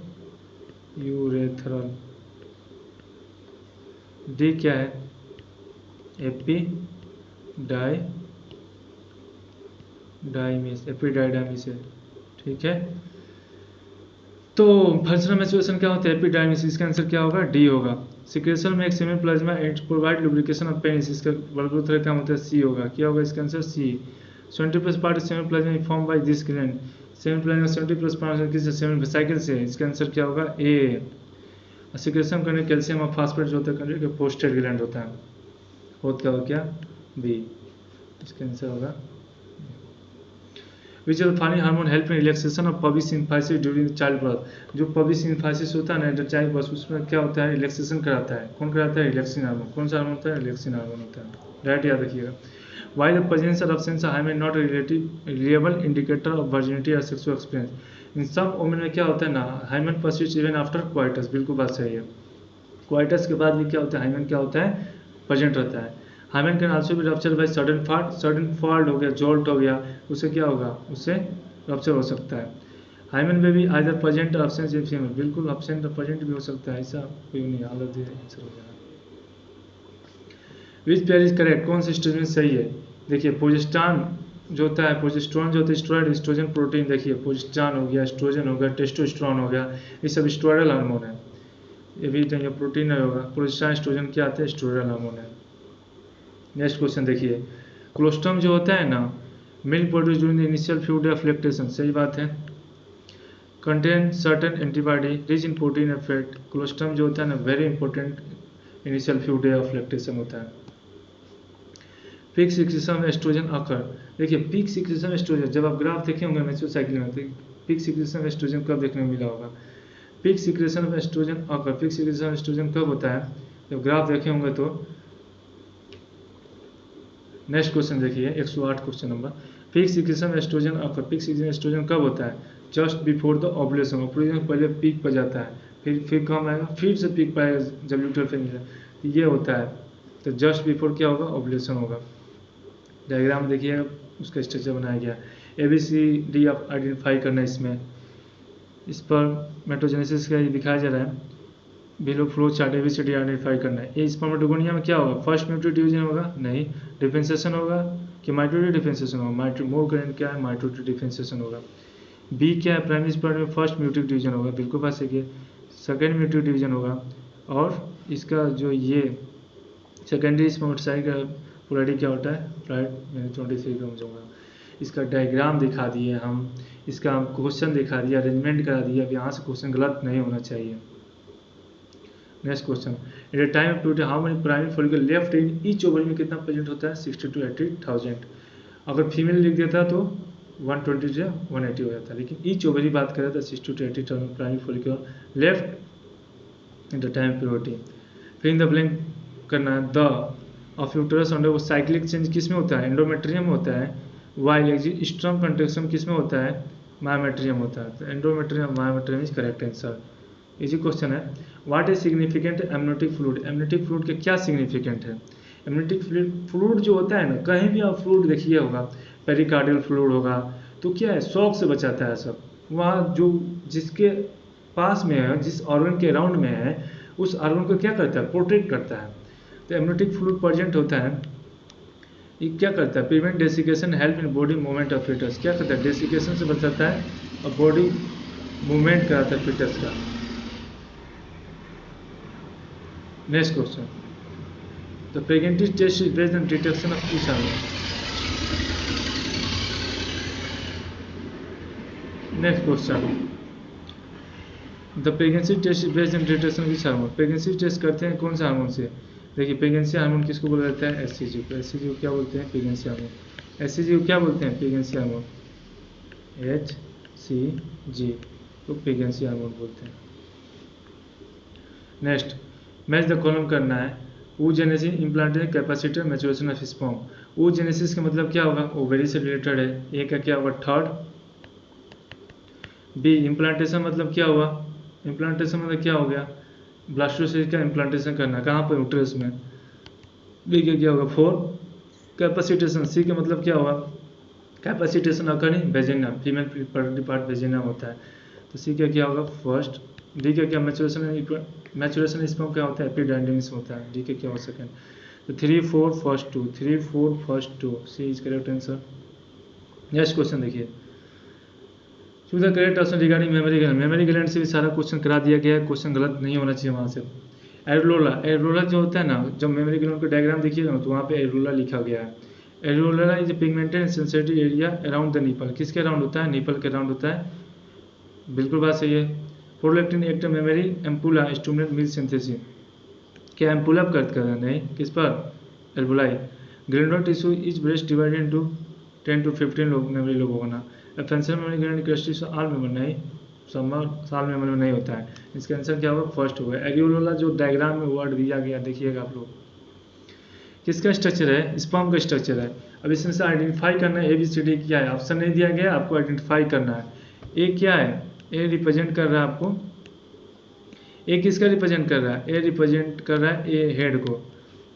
डी क्या है, एपिडाइडमिस है। ठीक है, तो फंक्शनल मैच्योरेशन क्या होता है, एपिडाइडमिस। इसका आंसर क्या होगा, डी होगा। सिक्रेशन में एक semi plasma and provide lubrication of penis, इसका बल्बोयूरेथ्रल क्या होता है, सी होगा। क्या होगा इसका answer, C. 70+ part semi plasma form by this gland. Semi plasma 70+ part किससे, सेमी वेसिकल से। इसका आंसर क्या होगा, ए। सिक्रेशन करने कैल्शियम और फास्फेट जो होता है कंट्री के पोस्टेट ग्लैंड होता है, होता है क्या, बी। इसका आंसर होगा which of the following hormone help in relaxation of pubis symphysis during child birth. जो पबिस सिम्फाइसिस होता है ना जब चाइल्ड बर्थ, उसमें क्या होता है, रिलैक्सेशन कराता है। कौन कराता है, रिलैक्सिन हार्मोन। कौन सा हार्मोन होता है, रिलैक्सिन हार्मोन होता है। राइट, याद रखिएगा। वाई द प्रेजेंस और absence of hymen not reliable indicator of virginity और सेक्सुअल एक्सपीरियंस। इन सब वोमेन में क्या होता है ना, hymen persist even after coitus. बिल्कुल बात सही है। क्वाइटस के बाद भी क्या होता है, हाइमेन क्या होता है, प्रेजेंट रहता है। Hymen can also be rupture by sudden fault हो गया, जोल्ट हो गया, उससे क्या होगा, उससे रप्चर हो सकता है। हाइमेन में भी आइदर प्रेजेंट और एब्सेंस इन फीमेल। बिल्कुल एब्सेंट और प्रेजेंट भी हो सकता है, ऐसा कोई नहीं, हालत आंसर हो जाएगा। विच पेयर इज करेक्ट, कौन सा स्टेटमेंट सही है। देखिए प्रोजेस्टेरॉन जो होता है, प्रोजेस्टेरॉन जो होता है स्टेरॉइड एस्ट्रोजन प्रोटीन। देखिए प्रोजेस्टेरॉन हो गया, एस्ट्रोजन हो गया, टेस्टोस्टेरोन हो गया, ये सब स्टेरॉइडल हार्मोन है। ये भी नहीं प्रोटीन नहीं होगा। प्रोजेस्टेरॉन एस्ट्रोजन क्या आते हैं? स्टेरॉयडल हार्मोन है। नेक्स्ट क्वेश्चन देखिए, कोलोस्ट्रम जो होता है ना, milk produce during the initial few day of lactation, सही बात है। Contain certain antibody rich in protein and fat, colostrum जो होता है ना very important initial few day of lactation होता है। पीक सिक्रेशन एस्ट्रोजन अकर, देखिए पीक सिक्रेशन एस्ट्रोजन जब आप ग्राफ देखे होंगे मेच्योर साइकिल में, तो पीक सिक्रेशन एस्ट्रोजन कब देखने को मिला होगा? Peak secretion of estrogen occur, peak secretion oestrogen कब होता है? जब ग्राफ देखे होंगे तो। नेक्स्ट क्वेश्चन देखिए 108 question number, peak secretion oestrogen occur, peak secretion oestrogen कब होता है? Just before the ovulation, ovulation पहले पीक पर जाता है, फिर कम आएगा, फिर से पीक पाएगा जब ल्यूटेल फेज, ये होता है। तो जस्ट बिफोर क्या होगा? ओव्यूलेशन होगा। डायग्राम देखिए उसका स्ट्रक्चर बनाया गया, ABCD आप आइडेंटिफाई करना है इसमें। इस पर मेटोजेनेसिस का ये दिखाया जा रहा है, below flow chart ABCD identify करना है। ये स्पर्मेटोगोनिया में क्या होगा? फर्स्ट म्यूटेट डिवीजन होगा? नहीं, डिफरेंशिएशन होगा कि माइटोटिक डिफरेंशिएशन होगा? मोर करेंट क्या है? माइटोटिक डिफरेंशिएशन होगा। बी क्या है? प्राइमरी स्पर्म में फर्स्ट म्यूटेट डिवीजन होगा, बिल्कुल बात सही है। सेकेंड म्यूटेट डिवीजन होगा, और इसका जो ये सेकेंडरी स्पर्मेटोसाइट का पोलैरिटी क्या होता है? फ्लाइट मैंने 23 समझूंगा। इसका डायग्राम दिखा दिए हम, इसका क्वेश्चन दिखा दिया, अरेंजमेंट करा दिया। अब यहाँ से क्वेश्चन गलत नहीं होना चाहिए। Next question, at a time of two how many primary follicle left in each ovary में कितना प्रेजेंट होता है? 60 to 80,000। अगर फीमेल लिख देता तो 120 से 180 हो जाता है, लेकिन ईच ओवरी बात करें तो 60 to 80,000 primary follicle left in the time purity. फिर इन द ब्लैंक करना है, द ऑफ यूटरस अंडर वो साइक्लिक चेंज किस में होता है? एंडोमेट्रियम में होता है। वाइल एक्जिस्ट्रम कंट्रेक्शन किस में होता है? मायोमेट्रियम होता है। तो endometrium myometrium is correct answer. Easy question है। What is significant amniotic fluid, amniotic fluid के क्या सिग्निफिकेंट है? एमनियोटिक फ्लूइड जो होता है ना, कहीं भी आप फ्लूइड देखिए होगा, पेरिकार्डियल फ्लूइड होगा, तो क्या है? शॉक से बचाता है सब। वहाँ जो जिसके पास में है, जिस ऑर्गन के अराउंड में है, उस ऑर्गन को क्या करता है? प्रोटेक्ट करता है। तो एमनियोटिक फ्लूइड प्रेजेंट होता है, ये क्या करता है? Prevent desiccation, help in body movement of foetus, क्या करता है? डेसिकेशन से बचाता है और बॉडी मूवमेंट कराता है फिटस का। Next question, the pregnancy test is based on detection of each hormone. Next question, the pregnancy test is based on detection of each hormone. Pregnancy test करते हैं कौन सा हार्मोन से? देखिए प्रेगनेंसी हार्मोन किसको बोला जाता है? HCG को। HCG को क्या बोलते हैं? Pregnancy hormone. HCG को क्या बोलते हैं? Pregnancy hormone. HCG को प्रेगनेंसी हार्मोन बोलते हैं। नेक्स्ट, मैच द कॉलम करना है। oogenesis, implantation capacity, maturation of sperm. oogenesis का मतलब क्या होगा? ओवेरी से रिलेटेड है। ए का क्या होगा? थर्ड। बी, इम्प्लांटेशन मतलब क्या हुआ? इम्प्लांटेशन मतलब क्या हो गया? ब्लास्टोसिस्ट का इम्प्लांटेशन करना, कहाँ पर? यूट्रस में। बी का क्या होगा? 4 कैपेसिटेशन। सी का मतलब क्या हुआ? Capacitation occurring vagina, female reproductive part vagina होता है। तो सी का क्या होगा? फर्स्ट। डी का क्या? मैचुरेशन स्पर्म क्या होता है? एपिडाइडिमिस होता है। डी का क्या हो? सेकंड। तो 3 4 first 2, 3 4 first 2, C is correct answer. Next question देखिए, choose the correct option regarding memory gland. Mammary gland से भी सारा क्वेश्चन करा दिया गया है, क्वेश्चन गलत नहीं होना चाहिए वहाँ से। एरोला, एरोला जो होता है ना, जब मेमोरी ग्लैंड का डायग्राम देखिएगा ना, तो वहाँ पे एरोला लिखा गया है। Areola is a pigmented and sensitive area around the nipple. किसके अराउंड होता है? निपल के अराउंड होता है, बिल्कुल बात सही है। Prolactin act mammary ampulla stimulate milk synthesis, क्या एम्पुला करता है? नहीं, किस पर? एल्बुलाई। Granular tissue is breast divided into 10 to 15 lobe mammary lobe होना। एफेंशियल मेमोरी ग्लैंड क्लस्टर साल मेमोरी नहीं, साल मेमोरी में नहीं होता है। इसका आंसर क्या होगा? फर्स्ट होगा। एरियोला जो डायग्राम में वर्ड दिया गया देखिएगा आप लोग, किसका स्ट्रक्चर है? स्पर्म का स्ट्रक्चर है। अब इसमें से आइडेंटिफाई करना है ABCD क्या है, ऑप्शन नहीं दिया गया, आपको आइडेंटिफाई करना है। ए क्या है? ए रिप्रेजेंट कर रहा है आपको, ए किसका रिप्रेजेंट कर रहा है? ए रिप्रेजेंट कर रहा है ए हेड को,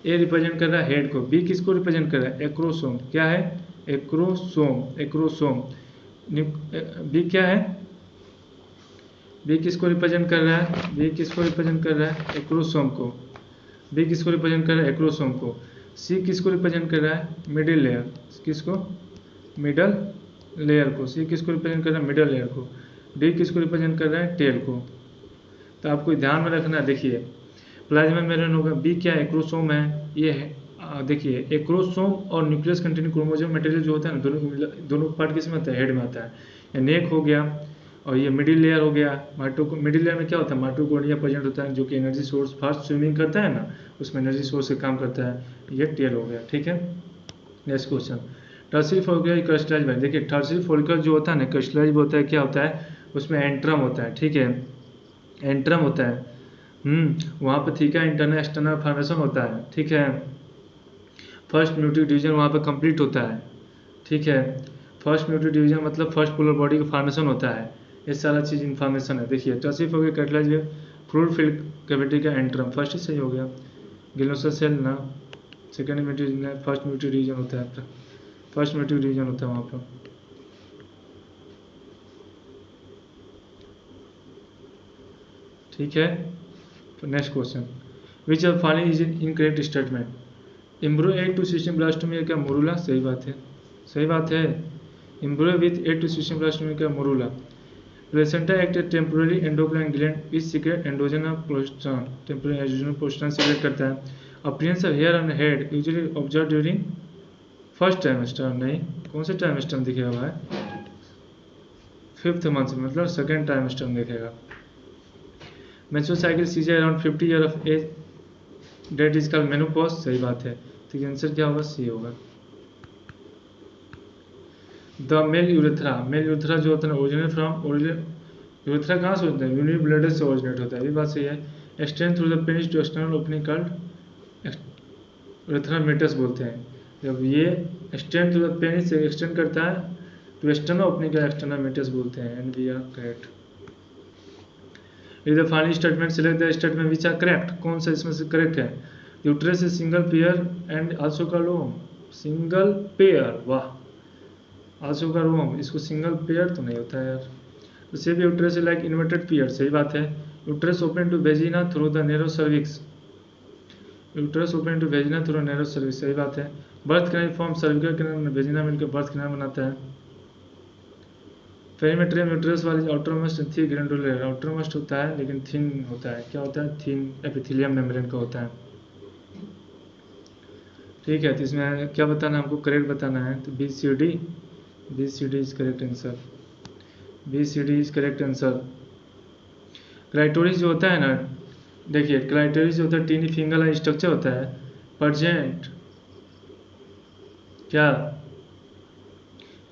ए रिप्रेजेंट कर रहा है हेड को। बी किसको रिप्रेजेंट कर रहा है? एक्रोसोम। क्या है? Acrosome, acrosome. बी क्या है? बी किसको रिप्रेजेंट कर रहा है? बी किसको रिप्रेजेंट कर रहा है? एक्रोसोम को। बी किसको रिप्रेजेंट कर रहा है? एक्रोसोम को। सी किसको रिप्रेजेंट कर रहा है? Middle layer. किसको? मिडल लेयर को। सी किसको रिप्रेजेंट कर रहा है? मिडल लेयर को। डी किसको रिप्रेजेंट कर रहा है? टेल को। तो आपको ध्यान में रखना, देखिए प्लाज्मा मेम्ब्रेन होगा, बी क्या है, एक्रोसोम है, ये है देखिए एक्रोसोम और न्यूक्लियस कंटेनिंग क्रोमोसोम मटेरियल जो होता है ना, दोनों पार्ट किस में आता है, हेड में आता है। नेक हो गया और ये मिडिल लेयर हो गया। मिडिल लेयर में क्या होता है, माइटोकॉन्ड्रिया प्रेजेंट होता है जो कि एनर्जी सोर्स फास्ट स्विमिंग करता है ना, उसमें एनर्जी सोर्स से काम करता है। ये टेल हो गया, ठीक है। Next question, tertiary follicle crystallize भाई, देखिए टर्शियरी फॉलिकल जो होता है ना, क्रिस्टलाइज होता है, क्या होता है उसमें एंट्रम होता है, ठीक है, एंट्रम होता है। वहाँ पर थीका इंटरनल एक्सटर्नल फॉर्मेशन होता है, ठीक है। फर्स्ट म्यूटिक डिवीजन वहाँ पर कंप्लीट होता है, ठीक है। फर्स्ट म्यूटिक डिवीजन मतलब फर्स्ट पोलर बॉडी का फॉर्मेशन होता है। ये सारा चीज़ इन्फॉर्मेशन है। देखिए tertiary follicle catalyse fluid filled cavity का एंट्रम, फर्स्ट ही सही हो गया। ग्लोसर सेल ना, second meiotic, first meiotic division होता है, फर्स्ट म्यूटिक डिवीजन होता है वहाँ पर, ठीक है। Next question, which of following is incorrect statement, embryo eight to sixteen blastomere क्या मोरूला, सही बात है, सही बात है। Embryo with eight to sixteen blastomere क्या morula. Placenta act temporary endocrine gland is secrete endogenous प्रोस्टान, टेम्पोररी एंडोजेनस प्रोस्टान सीक्रेट करता है। Appearance of hair on head usually observe during first trimester, नहीं, कौन से ट्राइमेस्टर में दिखेगा भाई, 5th मंथ मतलब सेकेंड ट्राइमेस्टर में दिखेगा। Menstrual cycle ceases around 50 year of age, that is called menopause, सही बात है। तो आंसर क्या होगा, सी होगा। The male urethra, male urethra जो होता है ना, ओरिजिनेट फ्रॉम, यूरेथ्रा कहाँ से होता है, यूनिट ब्लैडर से ओरिजिनेट होता है, ये बात सही है। Extend through the penis to external opening called urethra meatus बोलते हैं। जब ये एक्सटेंड थ्रू द पेनिस से एक्सटेंड करता है तो एक्सटर्नल ओपनिंग का एक्सटर्नल मेटस बोलते हैं, and we are correct. Is the final statement, select the statement which are correct, कौन सा इसमें से करेक्ट है। Uterus is single pair and also called womb, single pair, वाह, आल्सो कॉल्ड ओम, इसको सिंगल पेयर तो नहीं होता है यार। तो save uterus is like inverted pear, सही बात है। Uterus open to vagina through the narrow cervix, uterus open to vagina through narrow cervix, सही बात है। Birth canal form cervical canal vagina मिलकर बर्थ कैनाल बनाता है। पेरिमेट्रियम यूट्रस वाली आउटरमोस्ट थी ग्रैंडुलर, आउटरमोस्ट होता है लेकिन थिन होता है, क्या होता है, थिन एपिथेलियम मेम्ब्रेन का होता है, ठीक है। तो इसमें क्या बताना, हमको करेक्ट बताना है, तो B C D is correct answer, B C D is correct answer. Clitoris जो होता है ना, देखिए क्लाइटोरिस जो होता है टीनी फिंगर स्ट्रक्चर होता है, प्रेजेंट क्या,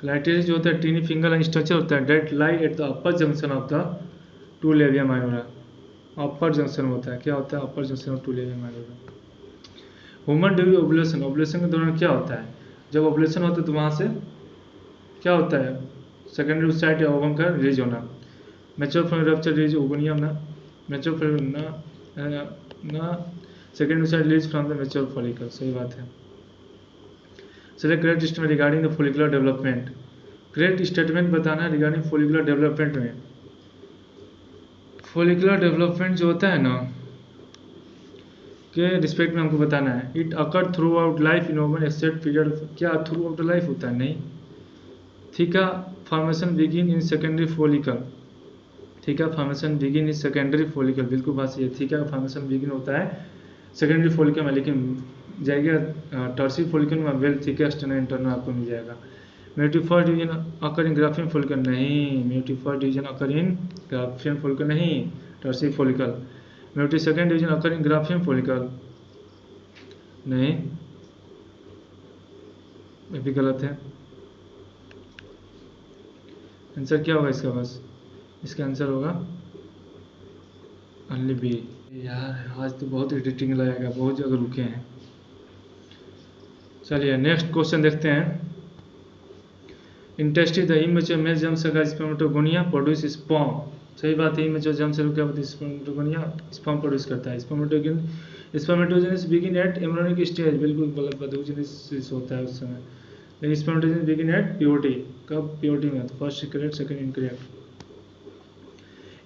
क्लाइटोरिस जो होता है टीनी फिंगर स्ट्रक्चर होता है, that lie at the upper junction of the two labia minora, upper junction होता है, क्या होता है, upper junction of two labia minora. Human during ovulation, ovulation के दौरान क्या होता है, जब ओवुलेशन होता है तो वहाँ से क्या होता है, सेकेंडरी साइट या ओवम का रिलीज होना। मैच्योर फ्रॉम रप्चर रिलीज ओवनियम ना, मैच्योर फ्रॉम ना secondary site release from the mature follicle, सही बात है। Select correct statement regarding the follicular development, correct statement बताना है रिगार्डिंग फॉलिकुलर डेवलपमेंट में। फॉलिकुलर डेवलपमेंट जो होता है ना के रिस्पेक्ट में हमको बताना है, it occur throughout life in woman except period, क्या थ्रू आउट लाइफ होता है, नहीं। Theca formation begin in secondary follicle, theca formation begin in secondary follicle, बिल्कुल बात सही है, थीका का फॉर्मेशन बिगिन होता है सेकेंडरी फॉलिकल में, लेकिन जाएगा टर्शियरी फॉलिकल में वेल थीका एक्सटर्नल इंटरनल आपको मिल जाएगा। Meiotic first division occur in Graafian follicle, नहीं, meiotic first division occur in Graafian follicle नहीं, tertiary follicle. Meiotic second division occur in Graafian follicle, नहीं, ये भी गलत है। आंसर क्या होगा इसका, बस इसका आंसर होगा ओनली बी। यार आज तो बहुत एडिटिंग लगेगा, बहुत जगह रुके हैं। चलिए नेक्स्ट क्वेश्चन देखते हैं। In testis the immature male germ cell spermatogonia produce sperm, सही बात है। इमेच्योर जर्म सेल क्या होती है, स्पर्मेटोगोनिया स्पर्म प्रोड्यूस करता है। Spermatogenesis begin at embryonic stage, बिल्कुल गलत बात, oogenesis होता है उस समय, लेकिन स्पर्मेटोजेनेसिस बिगिन एट प्यूबर्टी, कब, प्यूबर्टी में। तो first correct, second incorrect.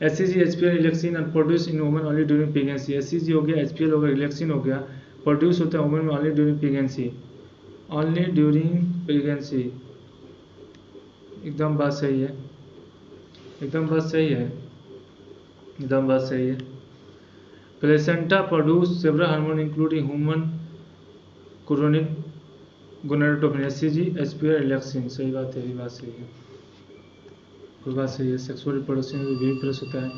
HCG HPL relaxin और produce in woman only during pregnancy, HCG हो गया, HPL हो गया, रिलैक्सिन हो गया, प्रोड्यूस होता है वुमन में only during pregnancy, only during pregnancy, एकदम बात सही है, एकदम बात सही है, एकदम बात सही है। Placenta produce several hormone including human chorionic gonadotropin HCG एचपीआर relaxin. सही बात है, ये बात सही है, कोई बात सही है। सेक्सुअल रिप्रोडक्शन में भी प्लस होता है।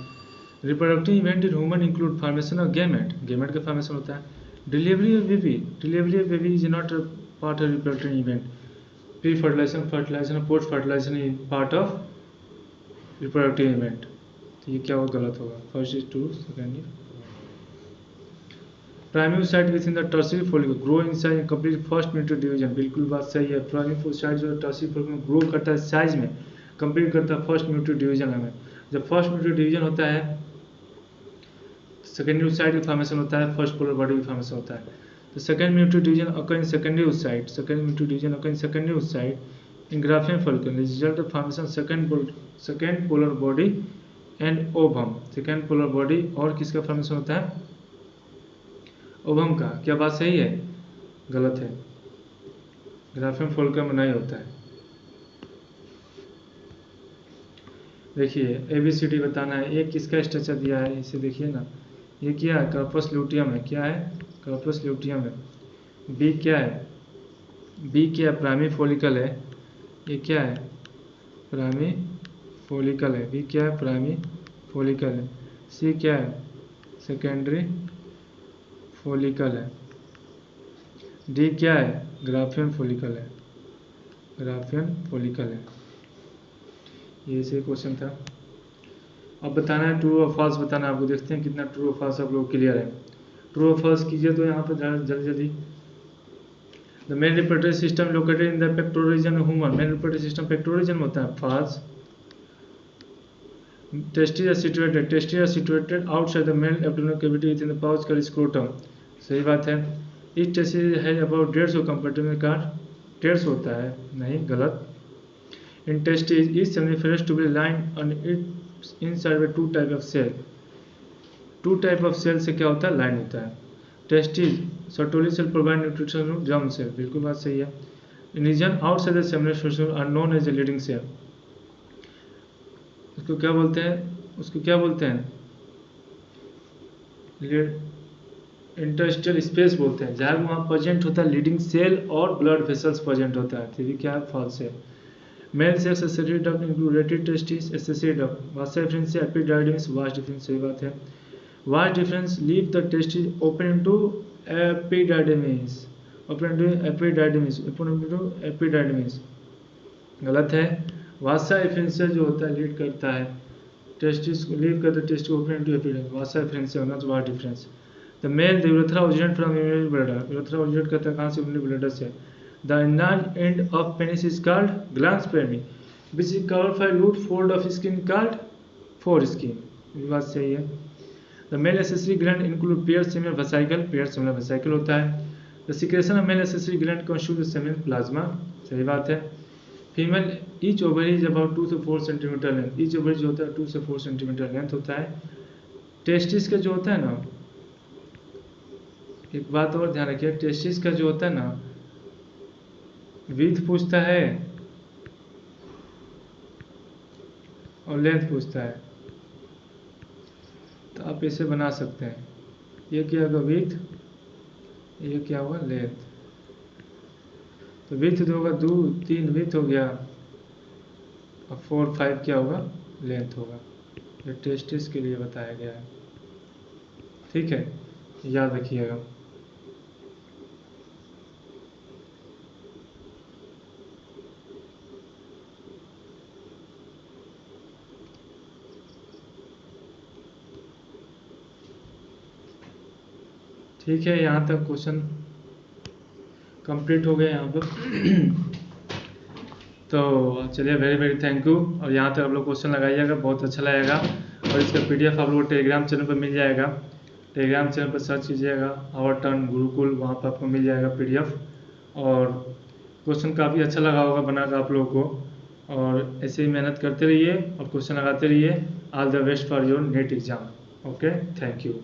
Reproductive event in human include formation of gamete, gamete का फॉर्मेशन होता है। Delivery of baby is not part of reproductive event. Pre fertilization, fertilization, post fertilization is part of reproductive event. तो ये क्या होगा, गलत होगा। First is true, second is primary oocyte within the tertiary follicle grow in size and complete first meiotic division. बिल्कुल बात सही है। प्राइमरी साइट जो टर्शियरी फॉलिकल ग्रो करता है साइज में, कंप्लीट करता है फर्स्ट मीटर डिवीजन में। जब फर्स्ट मीटर डिवीजन होता है, सेकेंडरी साइट का फॉर्मेशन होता है, फर्स्ट पोलर बॉडी का फॉर्मेशन होता है। तो second meiotic division occur in secondary oocyte, second meiotic division occur in secondary oocyte in Graafian follicle result of formation second polar body and ovum. Second polar body और किसका फॉर्मेशन होता है, ओवम का। क्या बात सही है, गलत है, ग्राफियन फॉलिकल में नहीं होता है। देखिए ABCD बताना है। एक किसका स्ट्रक्चर दिया है, इसे देखिए ना, ये क्या है, कार्पस ल्यूटियम है। क्या है, कार्पस ल्यूटियम है। बी क्या है, बी क्या है, प्राइमरी फॉलिकल है। ये क्या है, प्राइमरी फॉलिकल है। बी क्या है, प्राइमरी फॉलिकल है। सी क्या है, सेकेंडरी फॉलिकल है। डी क्या है, ग्राफियन फॉलिकल है, ग्राफियन फॉलिकल है। ये से क्वेश्चन था। अब बताना है ट्रू और फॉल्स बताना है आपको। देखते हैं कितना ट्रू और फॉल्स आप लोग क्लियर है। ट्रू और फॉल्स कीजिए तो यहाँ पर जल्दी जल्दी। The main reproductive system located in the pectoral region of human. Main reproductive system pectoral region में होता है, false. Testis are situated outside the male abdominal cavity within the pouch called scrotum. सही बात है। Each testis has about 150 compartment card. 150 होता है, नहीं, गलत। In testis, each seminiferous to be lined on its inside with two type of cell. Two type of cell से क्या होता है, लाइन होता है। Testis Sertoli cell provide nutrition, germ cell. बिल्कुल बात सही है। Region outside the seminiferous are known as a Leydig cell. उसको क्या बोलते हैं, उसको क्या बोलते हैं, इंटरस्टिशियल स्पेस बोलते हैं, जहाँ वहाँ प्रेजेंट होता है लीडिंग सेल और ब्लड वेसल्स प्रेजेंट होता है। तो ये क्या है, फॉल्स है। Male sex accessory duct include rete testis accessory duct. Vasa deferens से एपिडाइडिमिस, वास्ट डिफरेंस। सही बात है। Vas deferens leave the testis open into epididymis, open into epididymis, open into epididymis. गलत है। वास्ता डिफरेंस जो होता है लीड करता है टेस्टिस को, लीव करता है टेस्टिस ओपन इनटू एपिडाइडिमिस। वास्ता डिफरेंस होना तो vast difference. The male the urethra originate from urinary bladder. Urethra originate करता है कहाँ से, यूरिनरी ब्लैडर से। The inner end of penis is called glans penis, which is covered by root fold of skin called foreskin. ये बात सही है। The male accessory gland include paired seminal vesicle, paired seminal vesicle होता है। The secretion of male accessory gland constitutes seminal plasma, सही बात है। Female each ovary is about 2 से 4 सेंटीमीटर लेंथ, each ovary जो होता है 2 से 4 सेंटीमीटर लेंथ होता है। टेस्टिस का जो होता है ना, एक बात और ध्यान रखिए, टेस्टिस का जो होता है ना, विड्थ पूछता है और लेंथ पूछता है। तो आप इसे बना सकते हैं। ये क्या होगा, विड्थ, ये क्या होगा, लेंथ। तो विड्थ होगा 2, 3 विड्थ हो गया, और 4, 5 क्या होगा, लेंथ होगा। ये टेस्टिस के लिए बताया गया है, ठीक है, याद रखिएगा। ठीक है, यहाँ तक क्वेश्चन कंप्लीट हो गए यहाँ पर। तो चलिए, वेरी वेरी थैंक यू। और यहाँ तक आप लोग क्वेश्चन लगाइएगा, बहुत अच्छा लगेगा। और इसका PDF आप लोग टेलीग्राम चैनल पर मिल जाएगा। टेलीग्राम चैनल पर सर्च कीजिएगा आवर टर्न गुरुकुल, वहाँ पर आपको मिल जाएगा PDF। और क्वेश्चन काफ़ी अच्छा लगा होगा बनाकर आप लोगों को। और ऐसे ही मेहनत करते रहिए और क्वेश्चन लगाते रहिए। All the best for your net exam. Okay, thank you.